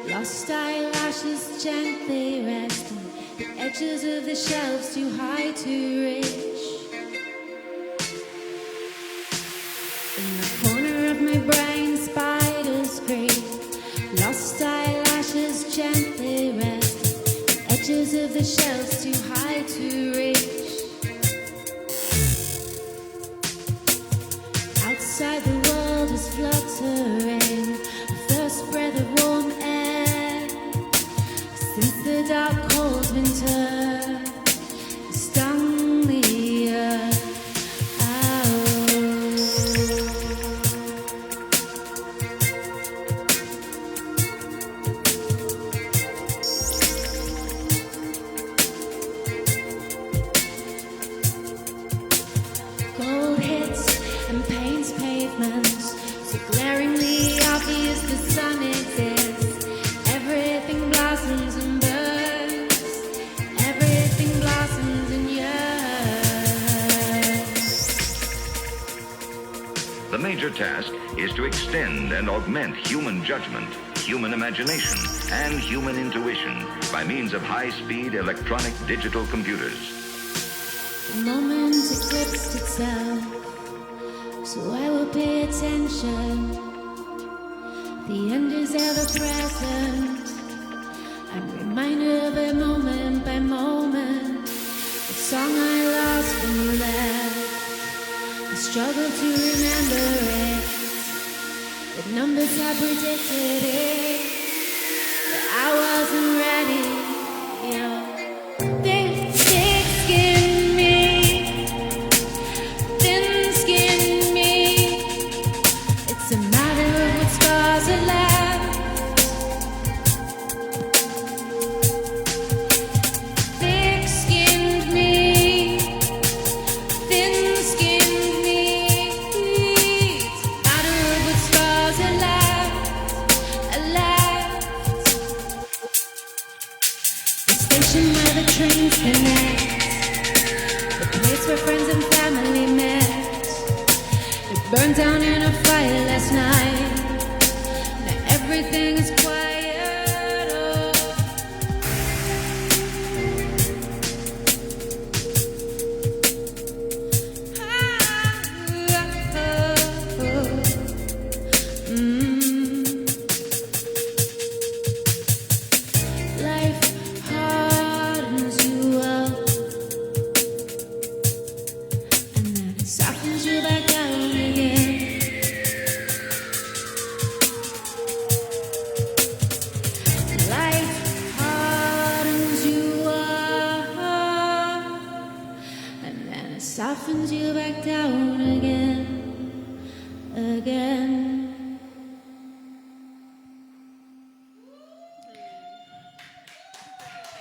Lost eyelashes gently resting. The edges of the shelves too high to reach. In the corner of my brain, spiders creep. Lost eyelashes gently resting. The edges of the shelves too high to reach. Outside the world is fluttering, the first breath of warm air. Since the dark cold winter stung the earth Gold hits and paints pavements, so glaringly obvious the sun exists. Everything blossoms and burns. Everything blossoms and yearns. The major task is to extend and augment human judgment, human imagination, and human intuition by means of high-speed electronic digital computers. The moment eclipsed itself, so I will pay attention. The end is ever present. I'm reminded of it moment by moment. The song I lost when you left. I struggle to remember it. The numbers had predicted it, but I wasn't ready. Yeah. Thick-skinned me, thin-skinned me. It's a matter of what scars are left. Thick-skinned me, thin-skinned me. It's a matter of what scars are left, are left. The station where the trains connect, the place where friends and family met. It burned down in a fire last night. Now everything is quiet. Life hardens you up, and then it softens you back down again.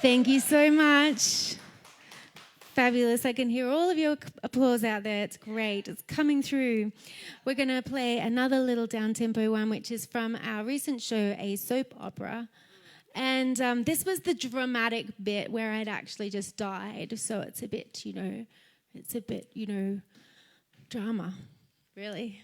Thank you so much. Fabulous. I can hear all of your applause out there. It's great. It's coming through. We're going to play another little down-tempo one, which is from our recent show, A Soap Opera. And this was the dramatic bit where I'd actually just died. So it's a bit, drama, really.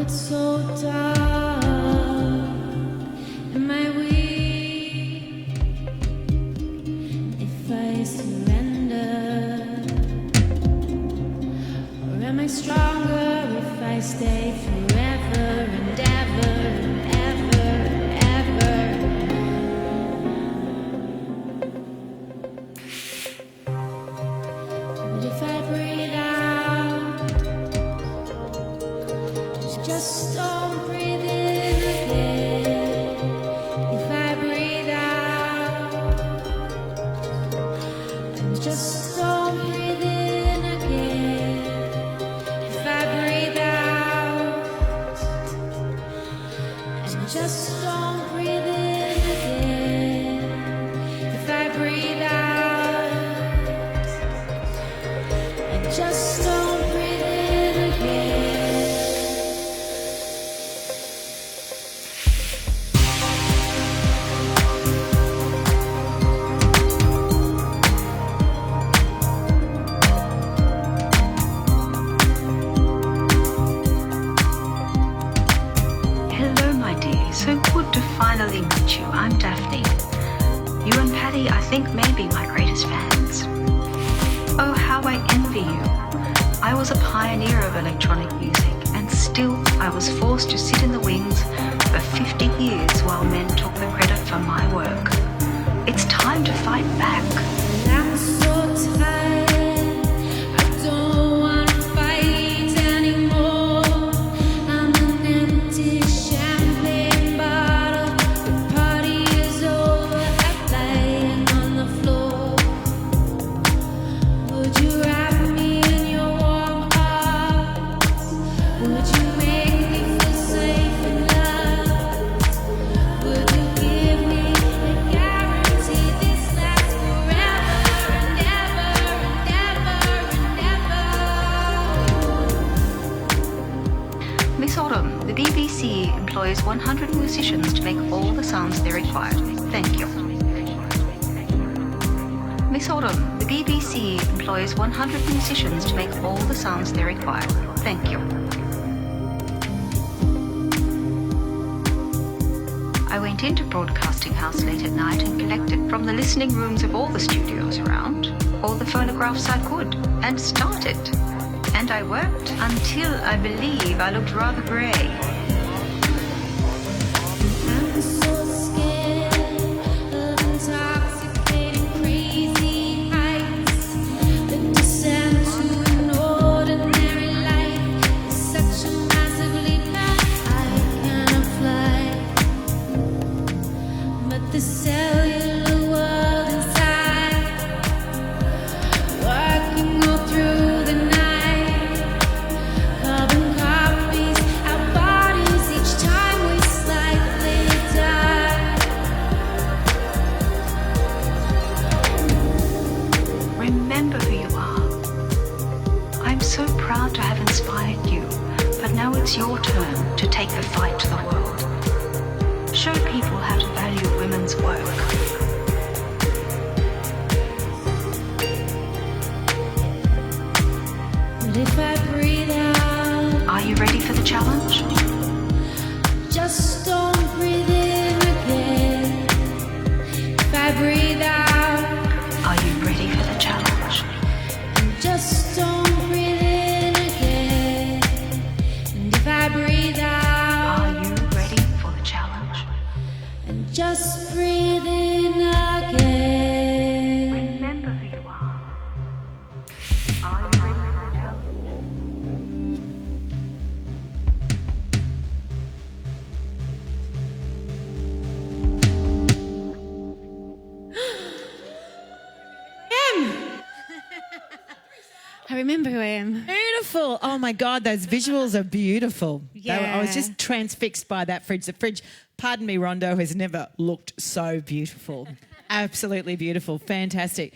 So dark, am I weak if I surrender? Or am I stronger if I stay forever and ever and ever and ever? But if I breathe out, just don't breathe in again. If I breathe out, and just don't breathe in again. If I breathe out, and just don't breathe in again. If I breathe out, and just don't breathe in again. Finally meet you. I'm Daphne. You and Patty, I think, may be my greatest fans. Oh, how I envy you. I was a pioneer of electronic music, and still I was forced to sit in the wings for 50 years while men took the credit for my work. It's time to fight back. I'm so tired. I don't want to fight anymore. I'm an empty champagne bottle. The party is over. I'm lying on the floor. Would you wrap me in your warm arms? Would you make me feel safe and loved? Would you give me a guarantee this lasts forever and ever and ever and ever? Miss Autumn, the BBC employs 100 musicians to make all the sounds they require. Thank you. Miss Autumn, the BBC employs 100 musicians to make all the sounds they require. Thank you. I went into Broadcasting House late at night and collected from the listening rooms of all the studios around all the phonographs I could and started. And I worked until I believe I looked rather grey. I'm so scared of intoxicating crazy heights. The descent to an ordinary life is such a massive leap that I cannot fly. But the cellular world inside, working all through the night, carbon copies our bodies each time we slightly die. Remember who you are. I'm so proud to have inspired you, but now it's your turn to take the fight to the world. Show people how to value women's work. remember who I am. Beautiful. Oh, my God, those visuals are beautiful. I was Yeah. just transfixed by that fridge. The fridge, pardon me, Rondo, has never looked so beautiful. Absolutely beautiful. Fantastic.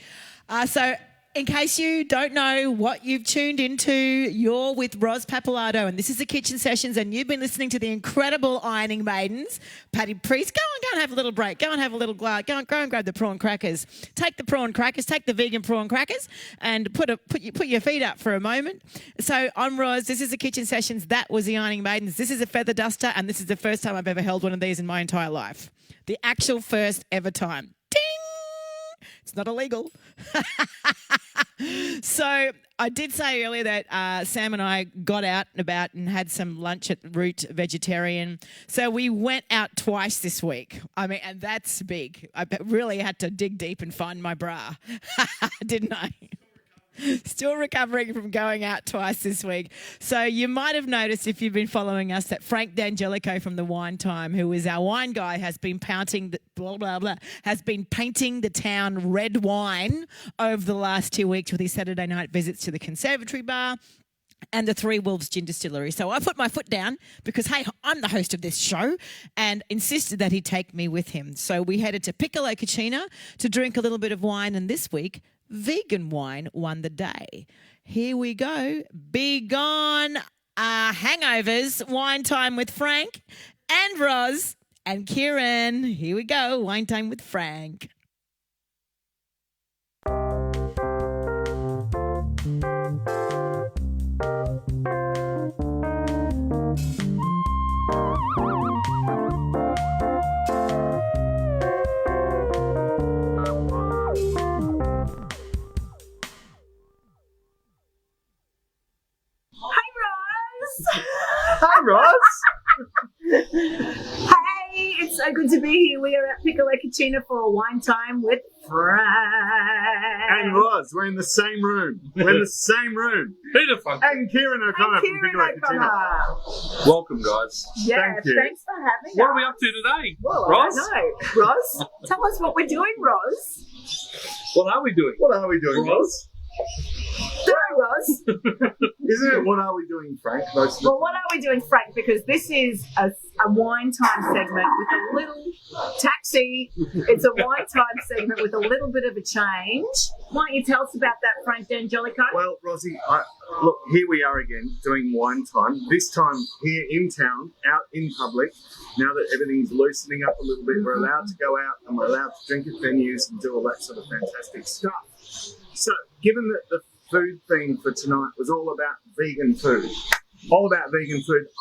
So in case you don't know what you've tuned into, you're with Ros Pappalardo, and this is the Kitchen Sessions, and you've been listening to the incredible Ironing Maidens. Patty Priest, go and have a little break. Go and have a little glass. Go and grab the prawn crackers. Take the prawn crackers. Take the vegan prawn crackers, and put your feet up for a moment. So I'm Ros. This is the Kitchen Sessions. That was the Ironing Maidens. This is a feather duster, and this is the first time I've ever held one of these in my entire life. The actual first ever time. Ding! It's not illegal. So I did say earlier that Sam and I got out and about and had some lunch at Root Vegetarian. So we went out twice this week. I mean, and that's big. I really had to dig deep and find my bra, didn't I? Still recovering from going out twice this week. So you might have noticed, if you've been following us, that Frank D'Angelico from the Wine Time, who is our wine guy, has been painting the town red wine over the last 2 weeks with his Saturday night visits to the Conservatory Bar and the Three Wolves Gin Distillery. So I put my foot down because, hey, I'm the host of this show, and insisted that he take me with him. So we headed to Piccolo Cucina to drink a little bit of wine, and this week, vegan wine won the day. Here we go. Be gone, hangovers. Wine time with Frank and Ros and Kieran. Here we go. Wine time with Frank. Hi, Ros. Hey, it's so good to be here. We are at Piccolo Cucina for Wine Time with Frank. And Ros, we're in the same room. Beautiful. And Kieran O'Connor from Piccolo Cucina. Welcome, guys. Yeah, Thank you. thanks for having us. What are we up to today, Well, Ros? I don't know. Ros, tell us what we're doing, Ros. What are we doing? Ros? Sorry, Ros. Isn't it what are we doing, Frank? Well, what are we doing, Frank? Because this is a wine time segment with a little taxi. It's a wine time segment with a little bit of a change. Why don't you tell us about that, Frank D'Angelico? Well, Rosie, look, here we are again doing wine time. This time here in town, out in public. Now that everything's loosening up a little bit, we're allowed to go out and we're allowed to drink at venues and do all that sort of fantastic stuff. So, given that the food theme for tonight was all about vegan food,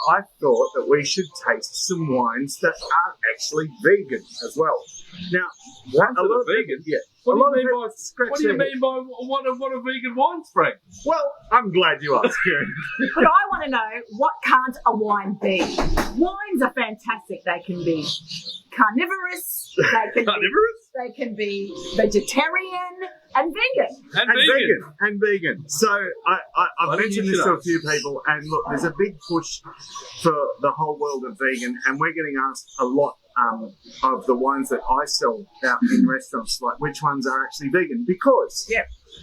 I thought that we should taste some wines that are actually vegan as well. Now, a lot of vegan? Yeah. What do you mean by what are vegan wines, Frank? Well, I'm glad you asked, Kieran. But I want to know, what can't a wine be? Wines are fantastic. They can be carnivorous. They can be vegetarian and vegan. So I've mentioned this to a few people, and look, there's a big push for the whole world of vegan, and we're getting asked a lot of the wines that I sell out in restaurants, like which ones are actually vegan, because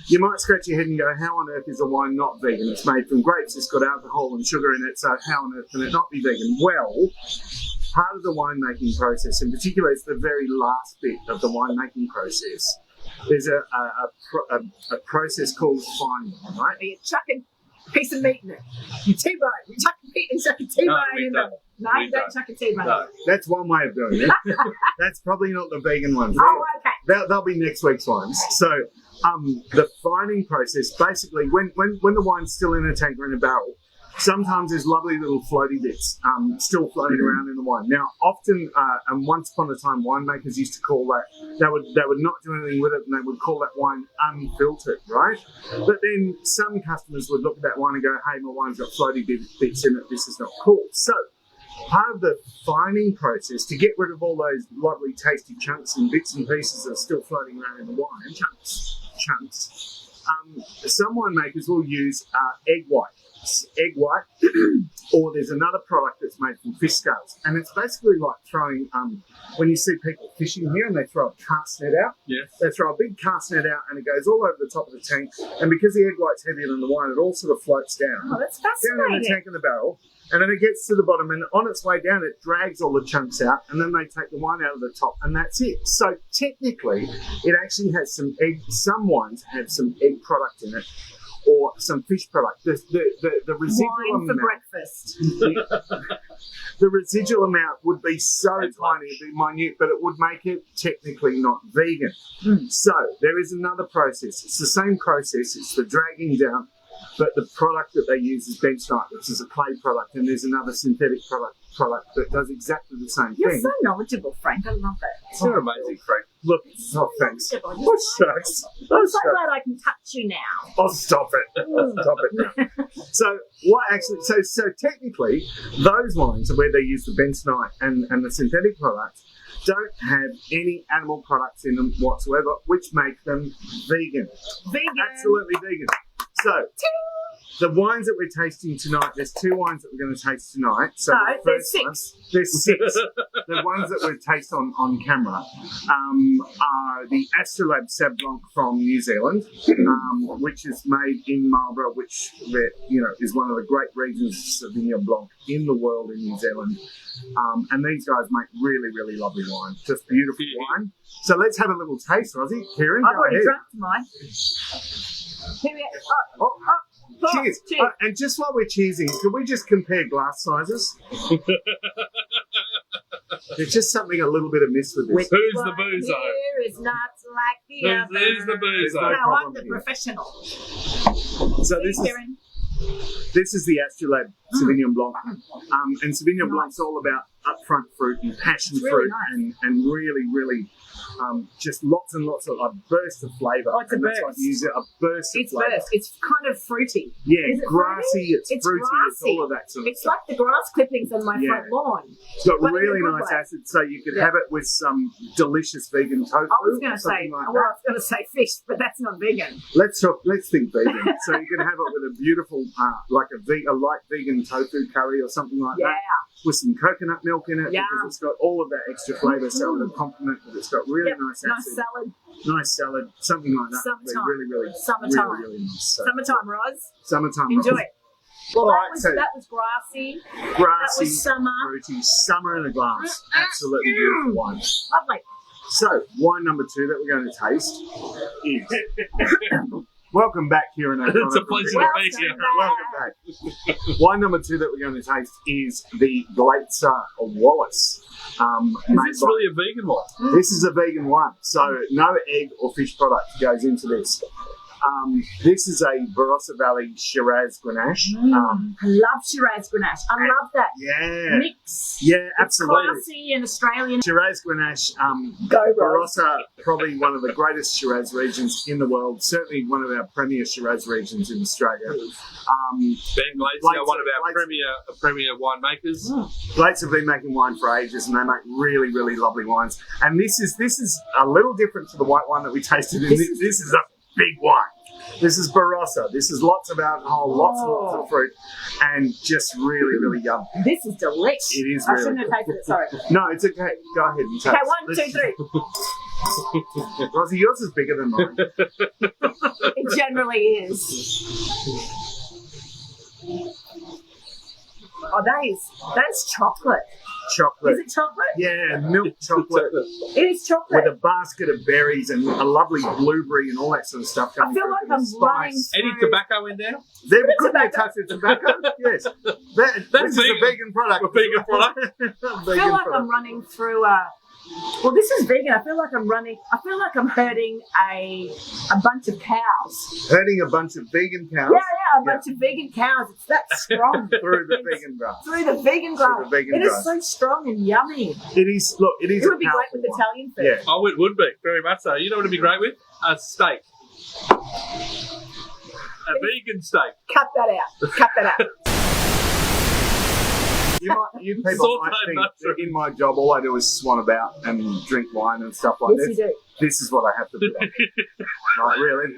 you might scratch your head and go, how on earth is a wine not vegan? It's made from grapes, it's got alcohol and sugar in it, so how on earth can it not be vegan? Well, part of the winemaking process, in particular, it's the very last bit of the winemaking process. There's a process called fining, right? You chuck a piece of meat in it. You T-bone. You chuck a meat and chuck a T-bone in there. No, you don't chuck a T-bone. No, that's one way of doing it. That's probably not the vegan ones. Oh, okay. They'll be next week's ones. So the fining process, basically, when the wine's still in a tank or in a barrel, sometimes there's lovely little floaty bits still floating around in the wine. Now, often, and once upon a time, winemakers used to call that, they would not do anything with it, and they would call that wine unfiltered, right? But then some customers would look at that wine and go, hey, my wine's got floaty bits in it, this is not cool. So part of the fining process, to get rid of all those lovely tasty chunks and bits and pieces that are still floating around in the wine, chunks, some winemakers will use egg white. egg white, or there's another product that's made from fish scales. And it's basically like throwing, when you see people fishing here and they throw a cast net out, they throw a big cast net out and it goes all over the top of the tank. And because the egg white's heavier than the wine, it all sort of floats down. Oh, that's down in the fascinating. tank in the barrel. And then it gets to the bottom, and on its way down, it drags all the chunks out, and then they take the wine out of the top, and that's it. So technically, it actually has some egg. Some wines have some egg product in it, or some fish product. The residual Wine for amount, breakfast. the residual amount would be so tiny, it'd be minute, but it would make it technically not vegan. So there is another process. It's the same process. It's the dragging down. But the product that they use is bentonite, which is a clay product, and there's another synthetic product that does exactly the same You're thing. so knowledgeable, Frank. I love it. You're amazing, Frank. Look, oh, thanks. You're Oh, shucks. I'm so glad I can touch you now. Oh, stop it. Stop it now. So, what actually, so technically, those wines where they use the bentonite and the synthetic products don't have any animal products in them whatsoever, which make them vegan. Vegan. Absolutely vegan. So, the wines that we're tasting tonight, there's 2 wines that we're going to taste tonight. So No, the there's first one- 6. There's 6. The ones that we'll taste on camera are the Astrolabe Sauv Blanc from New Zealand, which is made in Marlborough, which is one of the great regions of Sauvignon Blanc in the world in New Zealand. And these guys make really, really lovely wine. Just beautiful wine. So let's have a little taste, Rosie. Kieran, I've go already ahead. drunk mine. Here we are. Cheers. And just while we're cheersing, can we just compare glass sizes? There's just something a little bit amiss with this. Who's the boozo? Here is not like the other. Who's the boozo? No, I'm the professional. So this is the Astrolabe Sauvignon Blanc. And Sauvignon Blanc's all about upfront fruit and passion It's really fruit and really, really just lots and lots of a burst of flavour. Oh, it's a and that's burst. what you use it, a burst of It's flavour. burst. It's kind of fruity. Yeah, Is it grassy, fruity? it's fruity, it's grassy. all of that sort of It's stuff. like the grass clippings on my Yeah. front lawn. It's got But in a really good nice way. acid, so you could Yeah. have it with some delicious vegan tofu. I was going or to say, something like well, I that. was going to say fish, but that's not vegan. Let's think vegan. So you can have it with a beautiful, like a light vegan tofu curry or something like Yeah. that, with some coconut milk in it, Yeah. because it's got all of that extra flavour, so it'll complement it. It's got really Yep, nice nice acid, salad. nice salad, something like that. would be Summertime. really, really, Summertime. really, really nice. So, Summertime, Roz. summertime. Enjoy Roz. it. Well, All that right, was so grassy. grassy, That was summer. fruity, summer in a glass. Absolutely beautiful wine. Lovely. So, wine number 2 that we're going to taste is... Welcome back, Kieran. It's a pleasure to be here. Welcome back. Wine number 2 that we're going to taste is the Glatzer Wallace. Is this really a vegan one? This is a vegan wine, so no egg or fish product goes into this. This is a Barossa Valley Shiraz Grenache. I love Shiraz Grenache. I love that Yeah. mix. Yeah, absolutely. It's classy and Australian. Shiraz Grenache, Go, Roz. Barossa, probably one of the greatest Shiraz regions in the world. Certainly one of our premier Shiraz regions in Australia. Ben Glazier, one of our premier winemakers. Blades have been making wine for ages, and they make really, really lovely wines. And this is a little different to the white wine that we tasted. This is a big wine. This is Barossa. This is lots of alcohol, lots and lots of fruit, and just really, really yum. This is delicious. It is I really shouldn't have tasted it, sorry. No, it's okay. Go ahead and taste. Okay, 1, 2, 3. Rosie, yours is bigger than mine. It generally is. Oh, that is chocolate. Chocolate. Is it chocolate? Yeah, milk chocolate. It is chocolate. With a basket of berries and a lovely blueberry and all that sort of stuff I coming feel through. like a bit of I'm spice. running Any tobacco in there? There Bit of could be a tobacco. touch of tobacco. Yes. This is a vegan product. A vegan product. I feel like I'm running through well, this is vegan. I feel like I'm herding a bunch of cows. Herding a bunch of vegan cows. Yeah, a bunch of vegan cows. It's that strong. Through the vegan grass. Through the vegan grass. the vegan It is grass. so strong and yummy. It is. Look, it is. It a would be great powerful with wine. Italian food. Yeah. Oh, it would be, very much so. You know what it'd be great with? A steak. A vegan steak. Cut that out. Cut that out. You people might think that in my job all I do is swan about and drink wine and stuff like Yes, this. you do. This is what I have to do. Not really.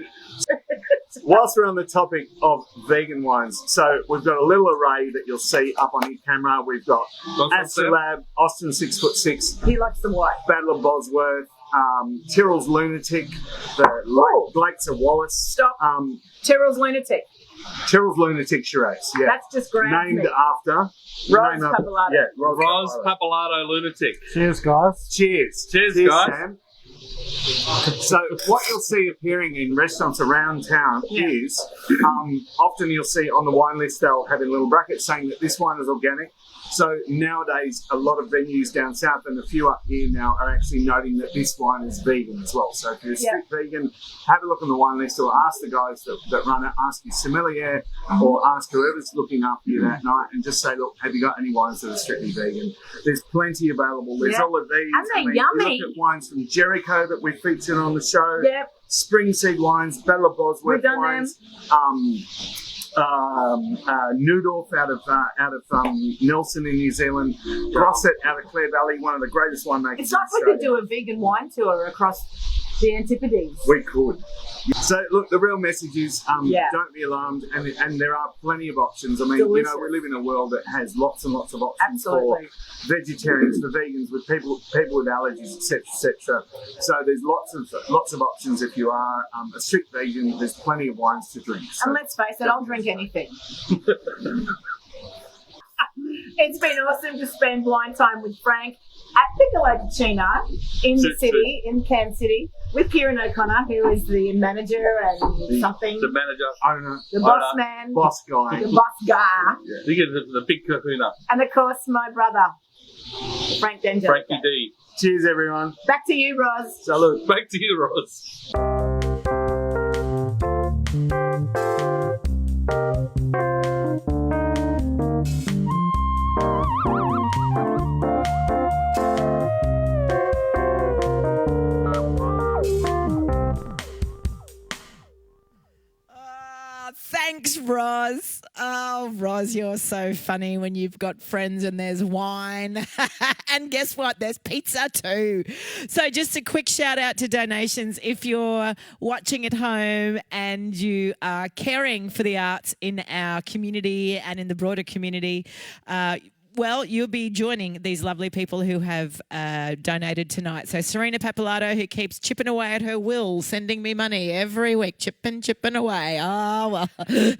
whilst we're on the topic of vegan wines, so we've got a little array that you'll see up on your camera. We've got Astrolab, Austin 6'6", He likes the white. Battle of Bosworth, Tyrrell's Lunatic, the Blake's of Wallace. Stop. Tyrrell's Lunatic. Tyrrell's Lunatic Shiraz, yeah. That's just grand. Named after Roz Papalato. Yeah, Roz Papalato Lunatic. Cheers, guys. Cheers. Cheers, guys. Sam. So what you'll see appearing in restaurants around town is often you'll see on the wine list they'll have in little brackets saying that this wine is organic. So nowadays a lot of venues down south and a few up here now are actually noting that this wine is vegan as well. So if you're a strict vegan, have a look on the wine list or ask the guys that run it, ask your sommelier or ask whoever's looking after you that night and just say, look, have you got any wines that are strictly vegan? There's plenty available. There's all of these. And they're yummy. You look at wines from Jericho that we featured on the show. Yep. Springseed wines, Battle of Bosworth We've done wines. Newdorf out of Nelson in New Zealand, Grosset out of Clare Valley, one of the greatest winemakers. It's like we could do a vegan wine tour across the Antipodes. We could. So look, the real message is don't be alarmed, and there are plenty of options. I mean, we live in a world that has lots and lots of options for vegetarians, for vegans, with people with allergies, etc., etc. So there's lots of options if you are a strict vegan. There's plenty of wines to drink. So. And let's face it, I'll drink anything. It's been awesome to spend wine time with Frank at Piccolo Ticino in the city, in Cairns City, with Kieran O'Connor, who is the manager and something. The manager. Owner. The boss man. Boss guy. The boss guy. Yeah. You get the big kahuna. And of course, my brother, Frank Denzel. Frankie D. Cheers, everyone. Back to you, Roz. Salute. Back to you, Roz. Thanks, Roz. Oh, Roz, you're so funny when you've got friends and there's wine. And guess what? There's pizza too. So just a quick shout out to donations. If you're watching at home and you are caring for the arts in our community and in the broader community, well, you'll be joining these lovely people who have donated tonight. So Serena Papalato, who keeps chipping away at her will, sending me money every week, chipping away. Oh, well,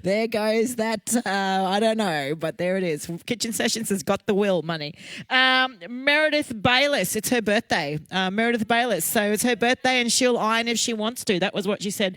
there goes that, I don't know, but there it is. Kitchen Sessions has got the will money. Meredith Bayliss, it's her birthday. Meredith Bayliss, so it's her birthday and she'll iron if she wants to. That was what she said.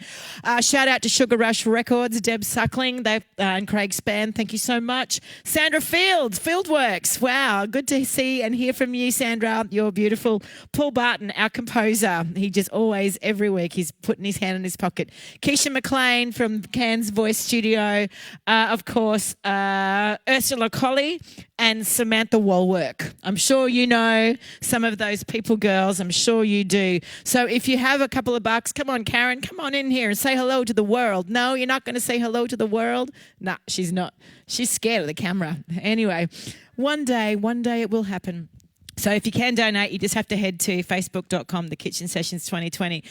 Shout out to Sugar Rush Records, Deb Suckling and Craig Spann, thank you so much. Sandra Fields, Fieldworks. Wow, good to see and hear from you, Sandra. You're beautiful. Paul Barton, our composer. He just always, every week, he's putting his hand in his pocket. Keisha McLean from Cairns Voice Studio. Of course, Ursula Colley and Samantha Walwork. I'm sure you know some of those people, girls. I'm sure you do. So if you have a couple of bucks, come on, Karen, come on in here and say hello to the world. No, you're not going to say hello to the world? No, she's not. She's scared of the camera. Anyway, one day it will happen. So if you can donate, you just have to head to facebook.com, The Kitchen Sessions 2020.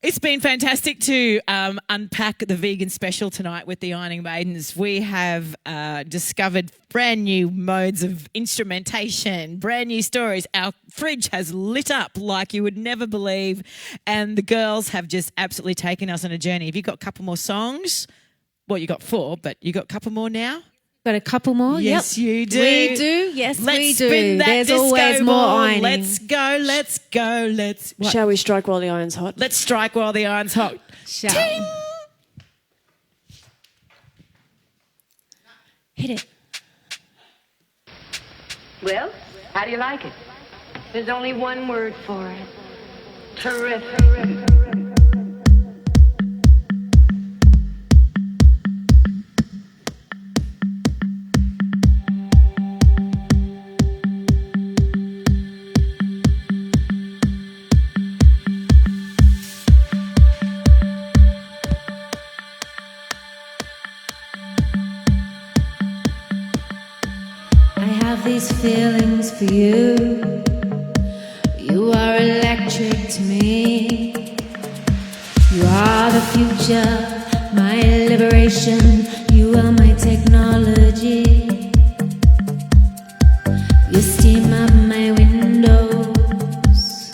It's been fantastic to unpack the vegan special tonight with the Ironing Maidens. We have discovered brand new modes of instrumentation, brand new stories. Our fridge has lit up like you would never believe, and the girls have just absolutely taken us on a journey. Have you got a couple more songs? Well, you got 4, but you got a couple more now? Got a couple more? Yes, you do. We do? Yes, Let's we do. spin that There's disco always more ball. ironing. Let's go. What? Shall we strike while the iron's hot? Let's strike while the iron's hot. Ting! Hit it. Well, how do you like it? There's only one word for it. Terrific. These feelings for you, you are electric to me. You are the future, my liberation. You are my technology. You steam up my windows.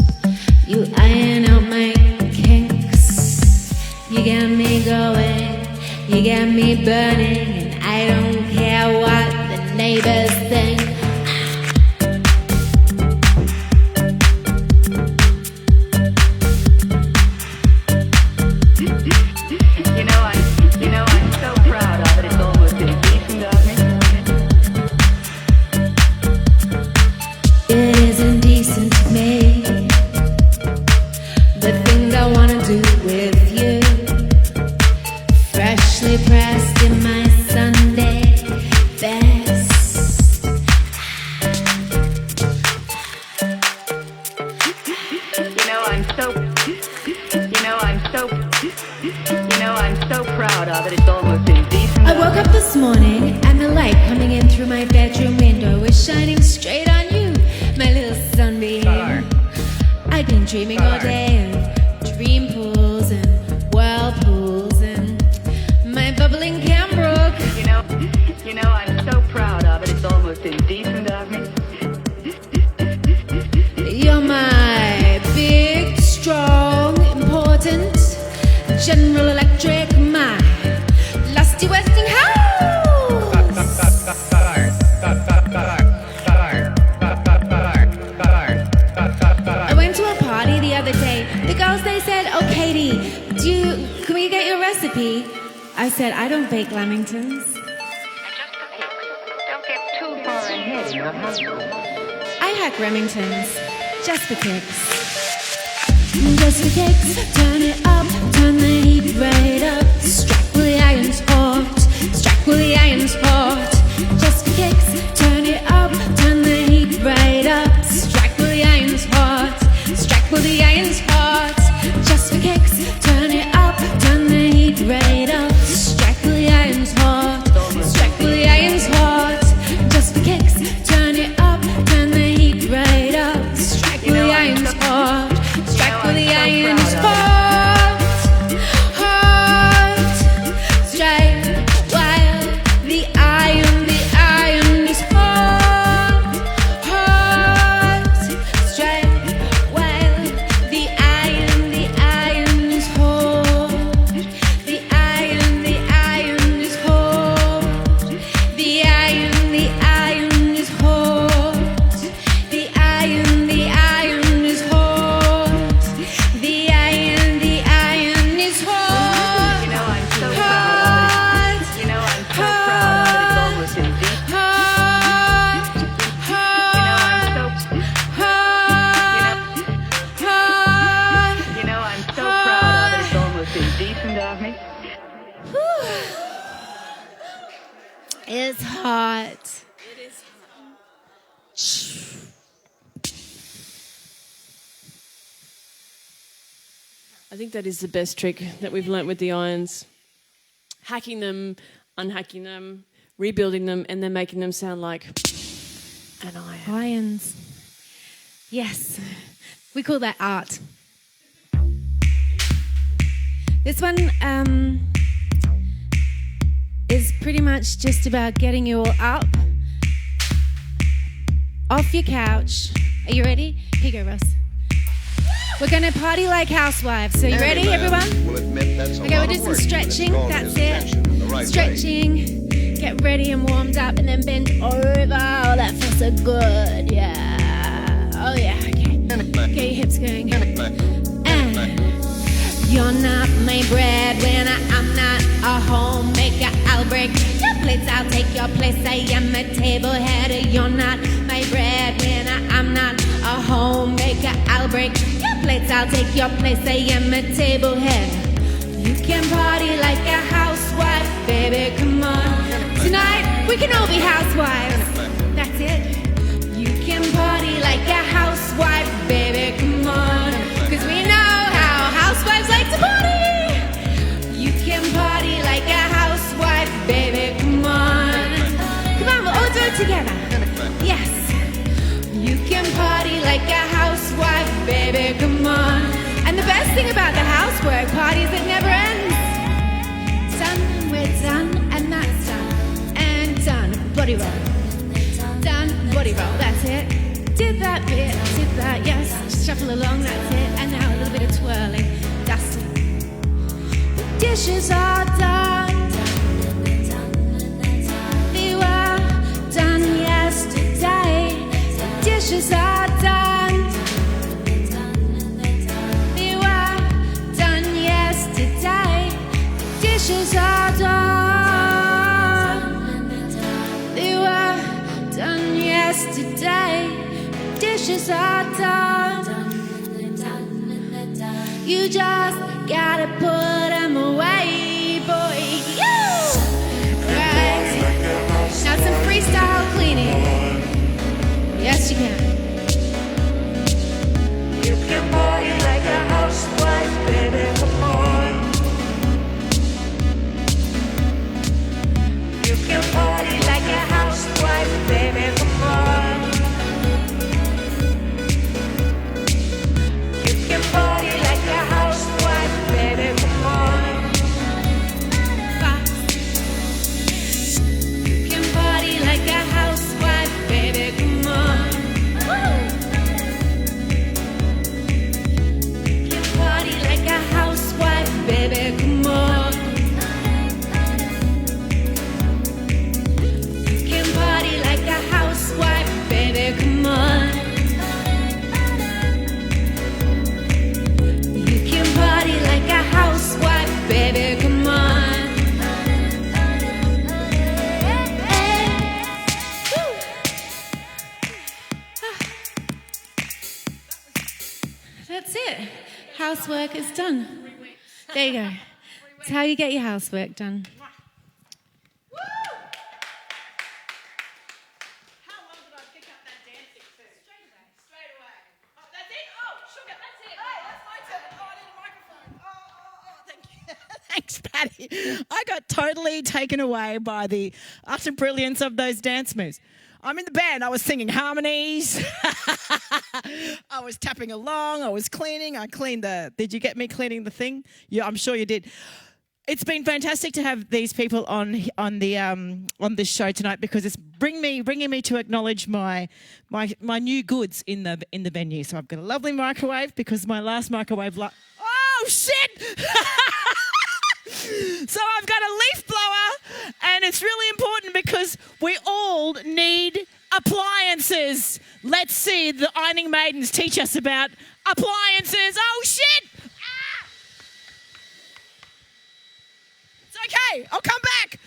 You iron out my kinks. You got me going. You got me burning. And I don't care what the neighbors think. I'm so proud of it. It's almost indecent of me. It is indecent to me. The things I wanna do with you, freshly pressed in my Sunday best. I'm so proud of it. It's almost indecent. I woke up this morning and the light coming in through my bedroom window was shining straight on you, my little sunbeam. I'd been dreaming all day of dream pools and whirlpools and my bubbling Cambrook. I'm so proud of it. It's almost indecent of me. You're my big, strong, important General Electric, my lusty Westinghouse. I went to a party the other day. The girls, they said, "Oh, Katie, can we get your recipe?" I said, "I don't bake lamingtons." Don't get too far ahead in your hustle. I hack Remingtons, just for kicks. Just for kicks, turn it up, turn the heat right up. Strike while the iron's hot, strike while the iron's hot. Just for kicks, turn it up, turn the heat right up. Strike while the iron's hot, strike while the iron's hot. Just for kicks, turn it up, turn the heat right up. Strike while the iron's hot, strike while the iron's hot. Just for kicks, turn it up, turn the heat right up. Strike while the iron's hot. Strike while the iron's hot, hot. Strike while the iron is hot, hot. Strike while the iron is hot. The iron is hot. The iron is hot. The iron is hot. The iron is hot. I'm so proud of it. I'm so proud of it. It's almost indecent. Hot, hot, I'm so proud of it. It's almost indecent of me. It's hot. I think that is the best trick that we've learnt with the irons. Hacking them, unhacking them, rebuilding them, and then making them sound like an iron. Irons. Yes. We call that art. This one is pretty much just about getting you all up, off your couch. Are you ready? Here you go, Ross. We're going to party like housewives. So you ready, everyone? Okay, we'll do some stretching. That's it. Stretching. Get ready and warmed up and then bend over. Oh, that feels so good. Yeah. Oh, yeah. Okay. Get your hips going. You're not my breadwinner. I'm not a homemaker. I'll break your plates. I'll take your place. I am a table header. You're not my breadwinner. I'm not a homemaker. I'll break your plates. I'll take your place. I am a table header. You can party like a housewife, baby. Come on. Tonight we can all be housewives. That's it. You can party like a housewife, baby. Come on. 'Cause we know how housewives like to party. You can party like a housewife, baby. Come on. Come on, we'll all do it together. Yes. You can party like a housewife, baby. Come on. And the best thing about the housework party is it never ends. Somewhere Just shuffle along, that's it. And now a little bit of twirling, dusting. The dishes are done. They were done yesterday. The dishes are done. They were done yesterday. The dishes are done. They were done yesterday. Dishes are done. You just gotta put them away, boy. Right. Now some freestyle cleaning. Yes, you can. You can party like a housewife, baby, come on. You can party like a housewife, baby, come on. You can party like a housewife, baby, come on. You can party like a housewife, baby, come on. You can party like a housewife, baby, come on. You can party like a housewife, baby, come on. You can party like a housewife, baby, come on. That's it. Housework is done. There you go. It's how you get your housework done. Thanks, Patty. I got totally taken away by the utter brilliance of those dance moves. I'm in the band. I was singing harmonies. I was tapping along. I was cleaning. I cleaned the... Did you get me cleaning the thing? Yeah, I'm sure you did. It's been fantastic to have these people on this show tonight because it's bringing me to acknowledge my new goods in the venue. So I've got a lovely microwave because my last microwave... Oh, shit! So I've got a leaf blower, and it's really important because we all need appliances. Let's see the Ironing Maidens teach us about appliances. Oh, shit! Ah! It's okay. I'll come back.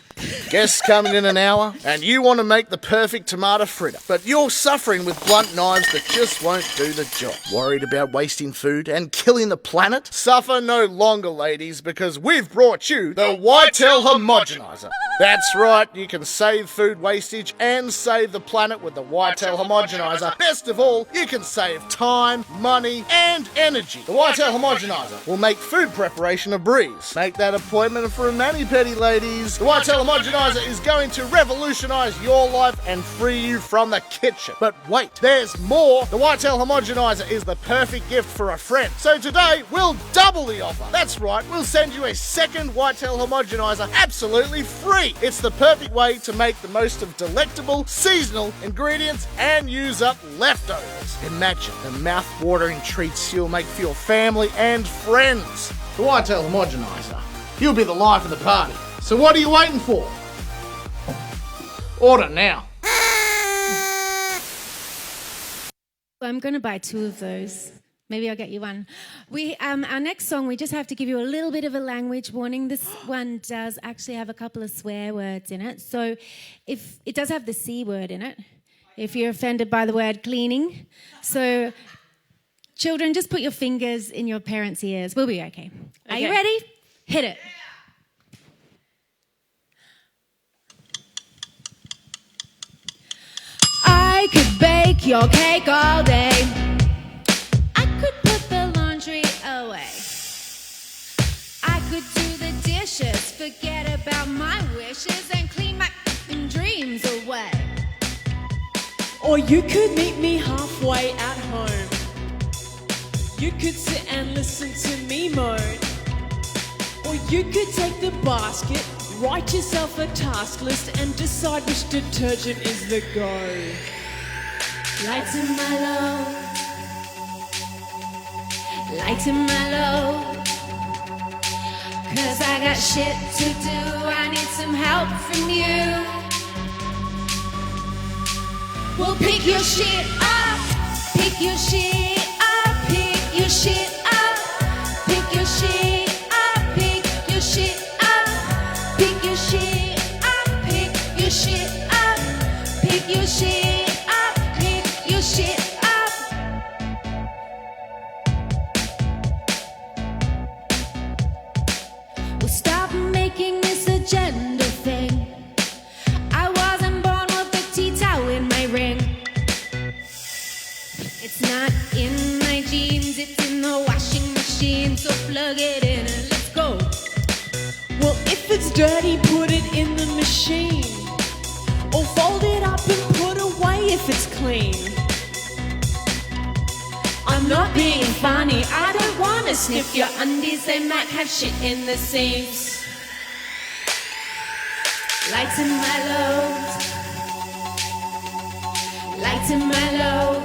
Guests coming in an hour, and you want to make the perfect tomato fritter, but you're suffering with blunt knives that just won't do the job. Worried about wasting food and killing the planet? Suffer no longer, ladies, because we've brought you the Whitetail Homogenizer. That's right, you can save food wastage and save the planet with the Whitetail Homogenizer. Best of all, you can save time, money, and energy. The Whitetail Homogenizer will make food preparation a breeze. Make that appointment for a mani-pedi, ladies. The Whitetail Homogenizer is going to revolutionise your life and free you from the kitchen. But wait, there's more. The Whitetail Homogenizer is the perfect gift for a friend. So today, we'll double the offer. That's right, we'll send you a second Whitetail Homogenizer absolutely free. It's the perfect way to make the most of delectable seasonal ingredients and use up leftovers. Imagine the mouth-watering treats you'll make for your family and friends. The Whitetail Homogenizer. You'll be the life of the party. So what are you waiting for? Order now. I'm going to buy 2 of those. Maybe I'll get you one. Our next song, we just have to give you a little bit of a language warning. This one does actually have a couple of swear words in it. So if it does have the C word in it, if you're offended by the word cleaning. So children, just put your fingers in your parents' ears. We'll be okay. Are you ready? Hit it. I could bake your cake all day. I could put the laundry away. I could do the dishes, forget about my wishes, and clean my dreams away. Or you could meet me halfway at home. You could sit and listen to me moan. Or you could take the basket, write yourself a task list, and decide which detergent is the go. Lights in my love, lighten my load. 'Cause I got shit to do, I need some help from you. Well, pick your shit up, pick your shit up, pick your shit up, pick your shit up, pick your shit up, pick your shit up, pick your shit up, pick your shit up, pick your shit up. Well, stop making this a gender thing. I wasn't born with a tea towel in my ring. It's not in my jeans, it's in the washing machine. So plug it in and let's go. Well, if it's dirty, put it in the machine. Or fold it up and put away if it's clean. I'm not being funny, I don't wanna sniff your undies, they might have shit in the seams. Lighten my load, lighten my load.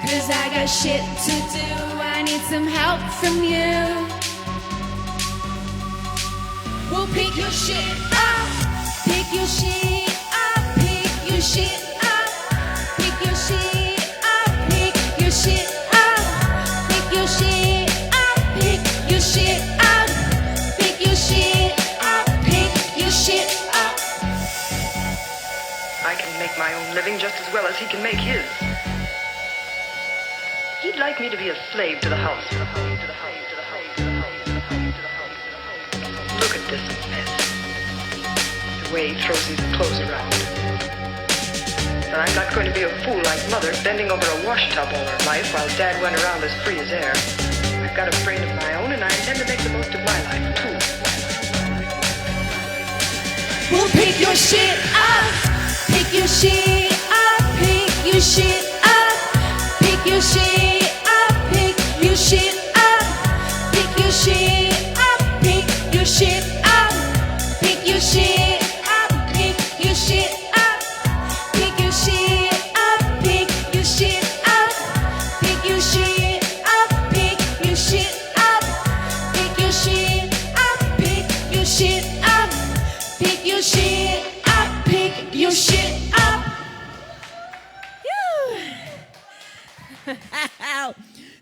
'Cause I got shit to do, I need some help from you. Well, pick your shit up, pick your shit up, pick your shit up, pick your shit up, pick your shit up, pick your shit up, pick your shit up, pick your shit up, pick your shit up. I can make my own living just as well as he can make his. He'd like me to be a slave to the house. Look at this mess. The way he throws his clothes around. But I'm not going to be a fool like Mother, bending over a wash tub all her life while Dad went around as free as air. I've got a brain of my own, and I intend to make the most of my life, too. Well, pick your shit up, pick your shit up, pick your shit up, pick your shit up, pick your shit up, pick your shit up, pick your shit up, pick your shit up, pick your shit up, pick your shit up, pick your shit up, pick your shit up, pick your shit up, pick your shit up, pick your shit up, pick your shit up, pick your shit up.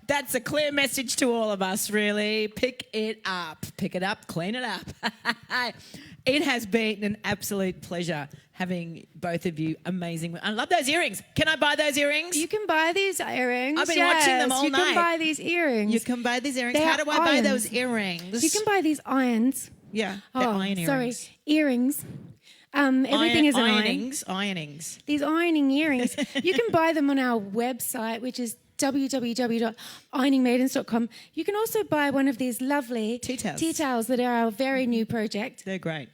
That's a clear message to all of us, really. Pick it up. Pick it up, clean it up. It has been an absolute pleasure having both of you amazing. I love those earrings. Can I buy those earrings? You can buy these earrings. I've been watching them all you night. You can buy these earrings. You can buy these earrings. They're How do I buy irons. those earrings? You can buy these irons. Yeah, they're iron earrings. Sorry, earrings. Everything is an ironings. Ironings. These ironing earrings. You can buy them on our website, which is www.ironingmaidens.com. You can also buy one of these lovely tea towels that are our very new project. They're great.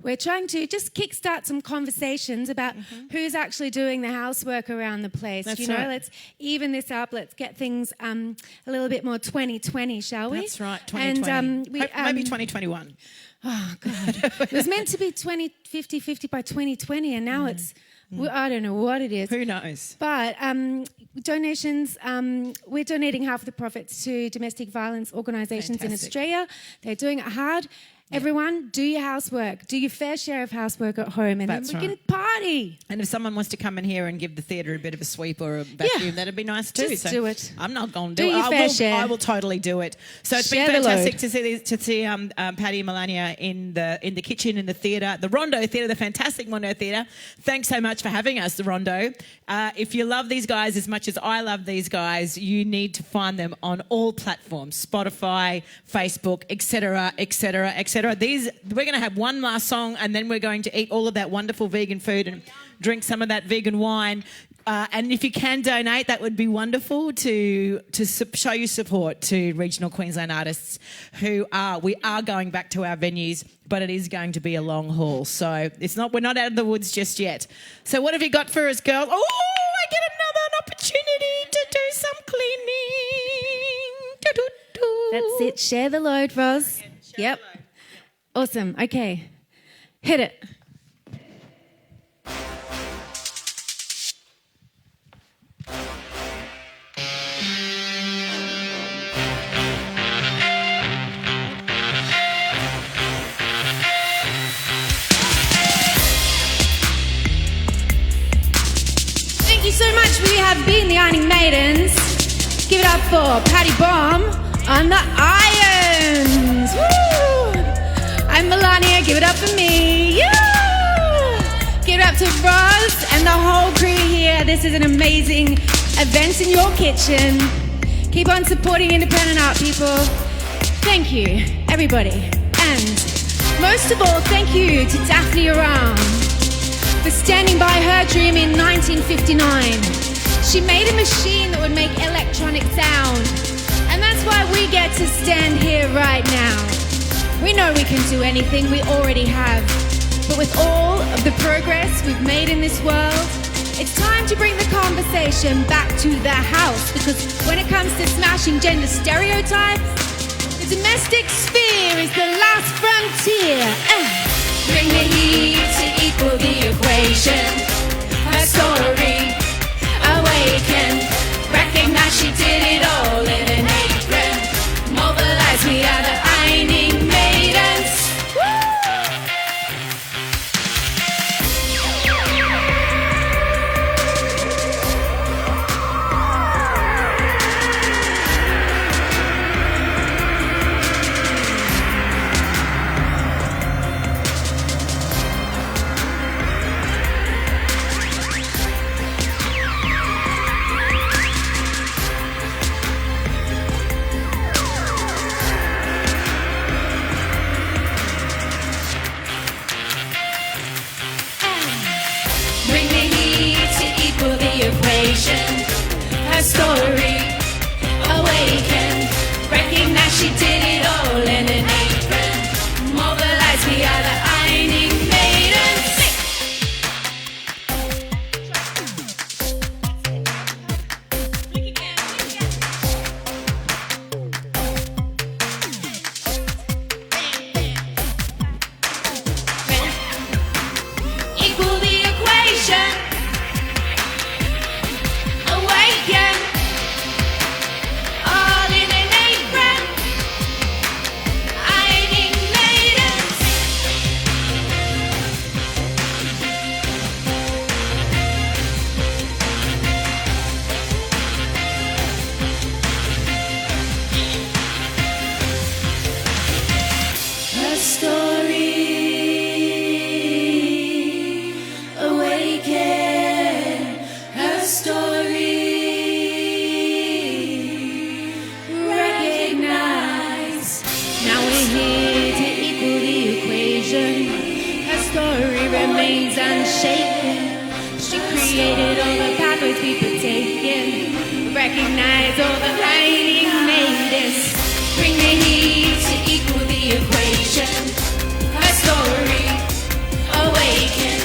We're trying to just kickstart some conversations about who's actually doing the housework around the place. That's you know, right. let's even this up. Let's get things a little bit more 2020, shall we? That's right, 2020. And maybe 2021. Oh, God. It was meant to be 50 by 2020, and now it's, I don't know what it is. Who knows? But donations, we're donating half the profits to domestic violence organisations in Australia. They're doing it hard. Everyone, do your housework. Do your fair share of housework at home, and That's then we right. can party. And if someone wants to come in here and give the theatre a bit of a sweep or a vacuum, that'd be nice too. Just do it. I'm not going to Do do it. your fair share. I will totally do it. So it's Share been the fantastic load. to see Patty and Melania in the kitchen, in the theatre, the Rondo Theatre, the fantastic Rondo Theatre. Thanks so much for having us, the Rondo. If you love these guys as much as I love these guys, you need to find them on all platforms: Spotify, Facebook, etc., etc., etc. We're going to have one last song, and then we're going to eat all of that wonderful vegan food and drink some of that vegan wine. And if you can donate, that would be wonderful to show your support to regional Queensland artists we are going back to our venues, but it is going to be a long haul. So we're not out of the woods just yet. So what have you got for us, girls? Oh, I get another opportunity to do some cleaning. Do-do-do. That's it. Share the load, Roz. Yep. Awesome. Okay. Hit it. have been the Ironing Maidens. Give it up for Patty Bomb on the irons. Woo! I'm Melania. Give it up for me. Yeah! Give it up to Roz and the whole crew here. This is an amazing event in your kitchen. Keep on supporting independent art, people. Thank you, everybody. And most of all, thank you to Daphne Aram for standing by her dream in 1959. She made a machine that would make electronic sound. And that's why we get to stand here right now. We know we can do anything, we already have. But with all of the progress we've made in this world, it's time to bring the conversation back to the house. Because when it comes to smashing gender stereotypes, the domestic sphere is the last frontier. Bring the heat to equal the equation. Her story, awaken. Recognize she did it all in an apron. Mobilize, we are the Ironing Maidens. Her story, awaken. Recognize she did it all in an apron. Mobilize, we are the Ironing Maidens. Equal the equation. Awaken, all in an apron. Ironing Maidens. Her story, awaken. Her story, recognize. Now we're here to equal the equation. Her story remains unshaken. She created all the pathways we've been taking. Recognize all the Ironing Maidens. Bring the heat to equal the equation. Her story, awaken.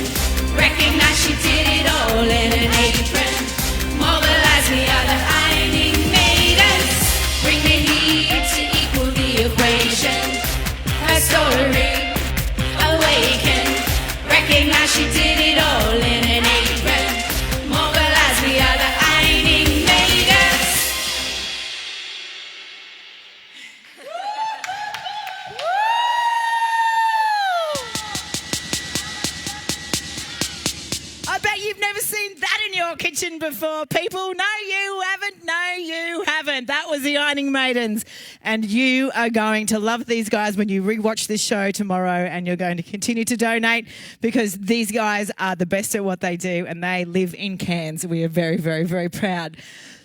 Recognize she did it all in an apron. Mobilize, we are the Ironing Maidens. Bring the heat to equal the equation. Her story, awaken. Recognize she did it all in an apron. Mobilize, we are the Ironing Maidens. I bet you've never seen that in your kitchen before, people. No, you haven't. No, you haven't. That was the Ironing Maidens. And you are going to love these guys when you rewatch this show tomorrow, and you're going to continue to donate because these guys are the best at what they do and they live in Cairns. We are very, very, very proud.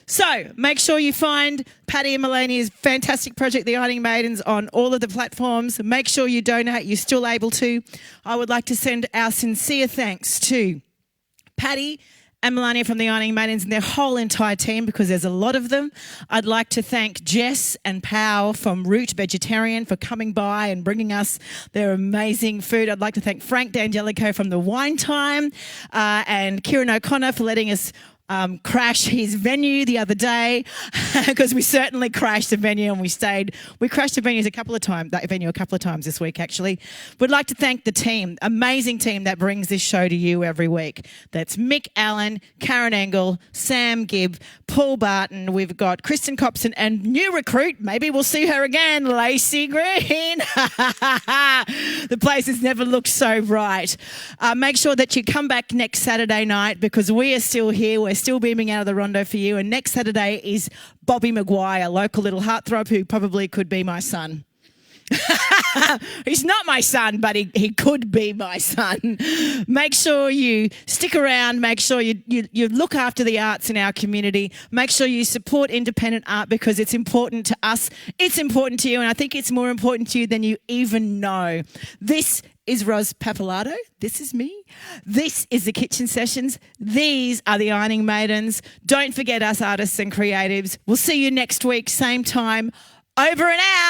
So make sure you find Patty and Melania's fantastic project, The Ironing Maidens, on all of the platforms. Make sure you donate. You're still able to. I would like to send our sincere thanks to Patty and Melania from the Ironing Maidens and their whole entire team, because there's a lot of them. I'd like to thank Jess and Pau from Root Vegetarian for coming by and bringing us their amazing food. I'd like to thank Frank D'Angelico from the Wine Time and Kieran O'Connor for letting us crash his venue the other day, because we certainly crashed the venue and we crashed the venue a couple of times this week, actually. We'd like to thank the team, amazing team that brings this show to you every week. That's Mick Allen, Karen Engel, Sam Gibb, Paul Barton. We've got Kristen Copson and new recruit, maybe we'll see her again, Lacey Green. The place has never looked so bright. Make sure that you come back next Saturday night, because we are still here. We're still beaming out of the Rondo for you. And next Saturday is Bobby Maguire, local little heartthrob who probably could be my son. He's not my son, but he could be my son. Make sure you stick around. Make sure you look after the arts in our community. Make sure you support independent art because it's important to us. It's important to you, and I think it's more important to you than you even know. This is Ros Papalato. This is me. This is the Kitchen Sessions. These are the Ironing Maidens. Don't forget us artists and creatives. We'll see you next week, same time. Over and out.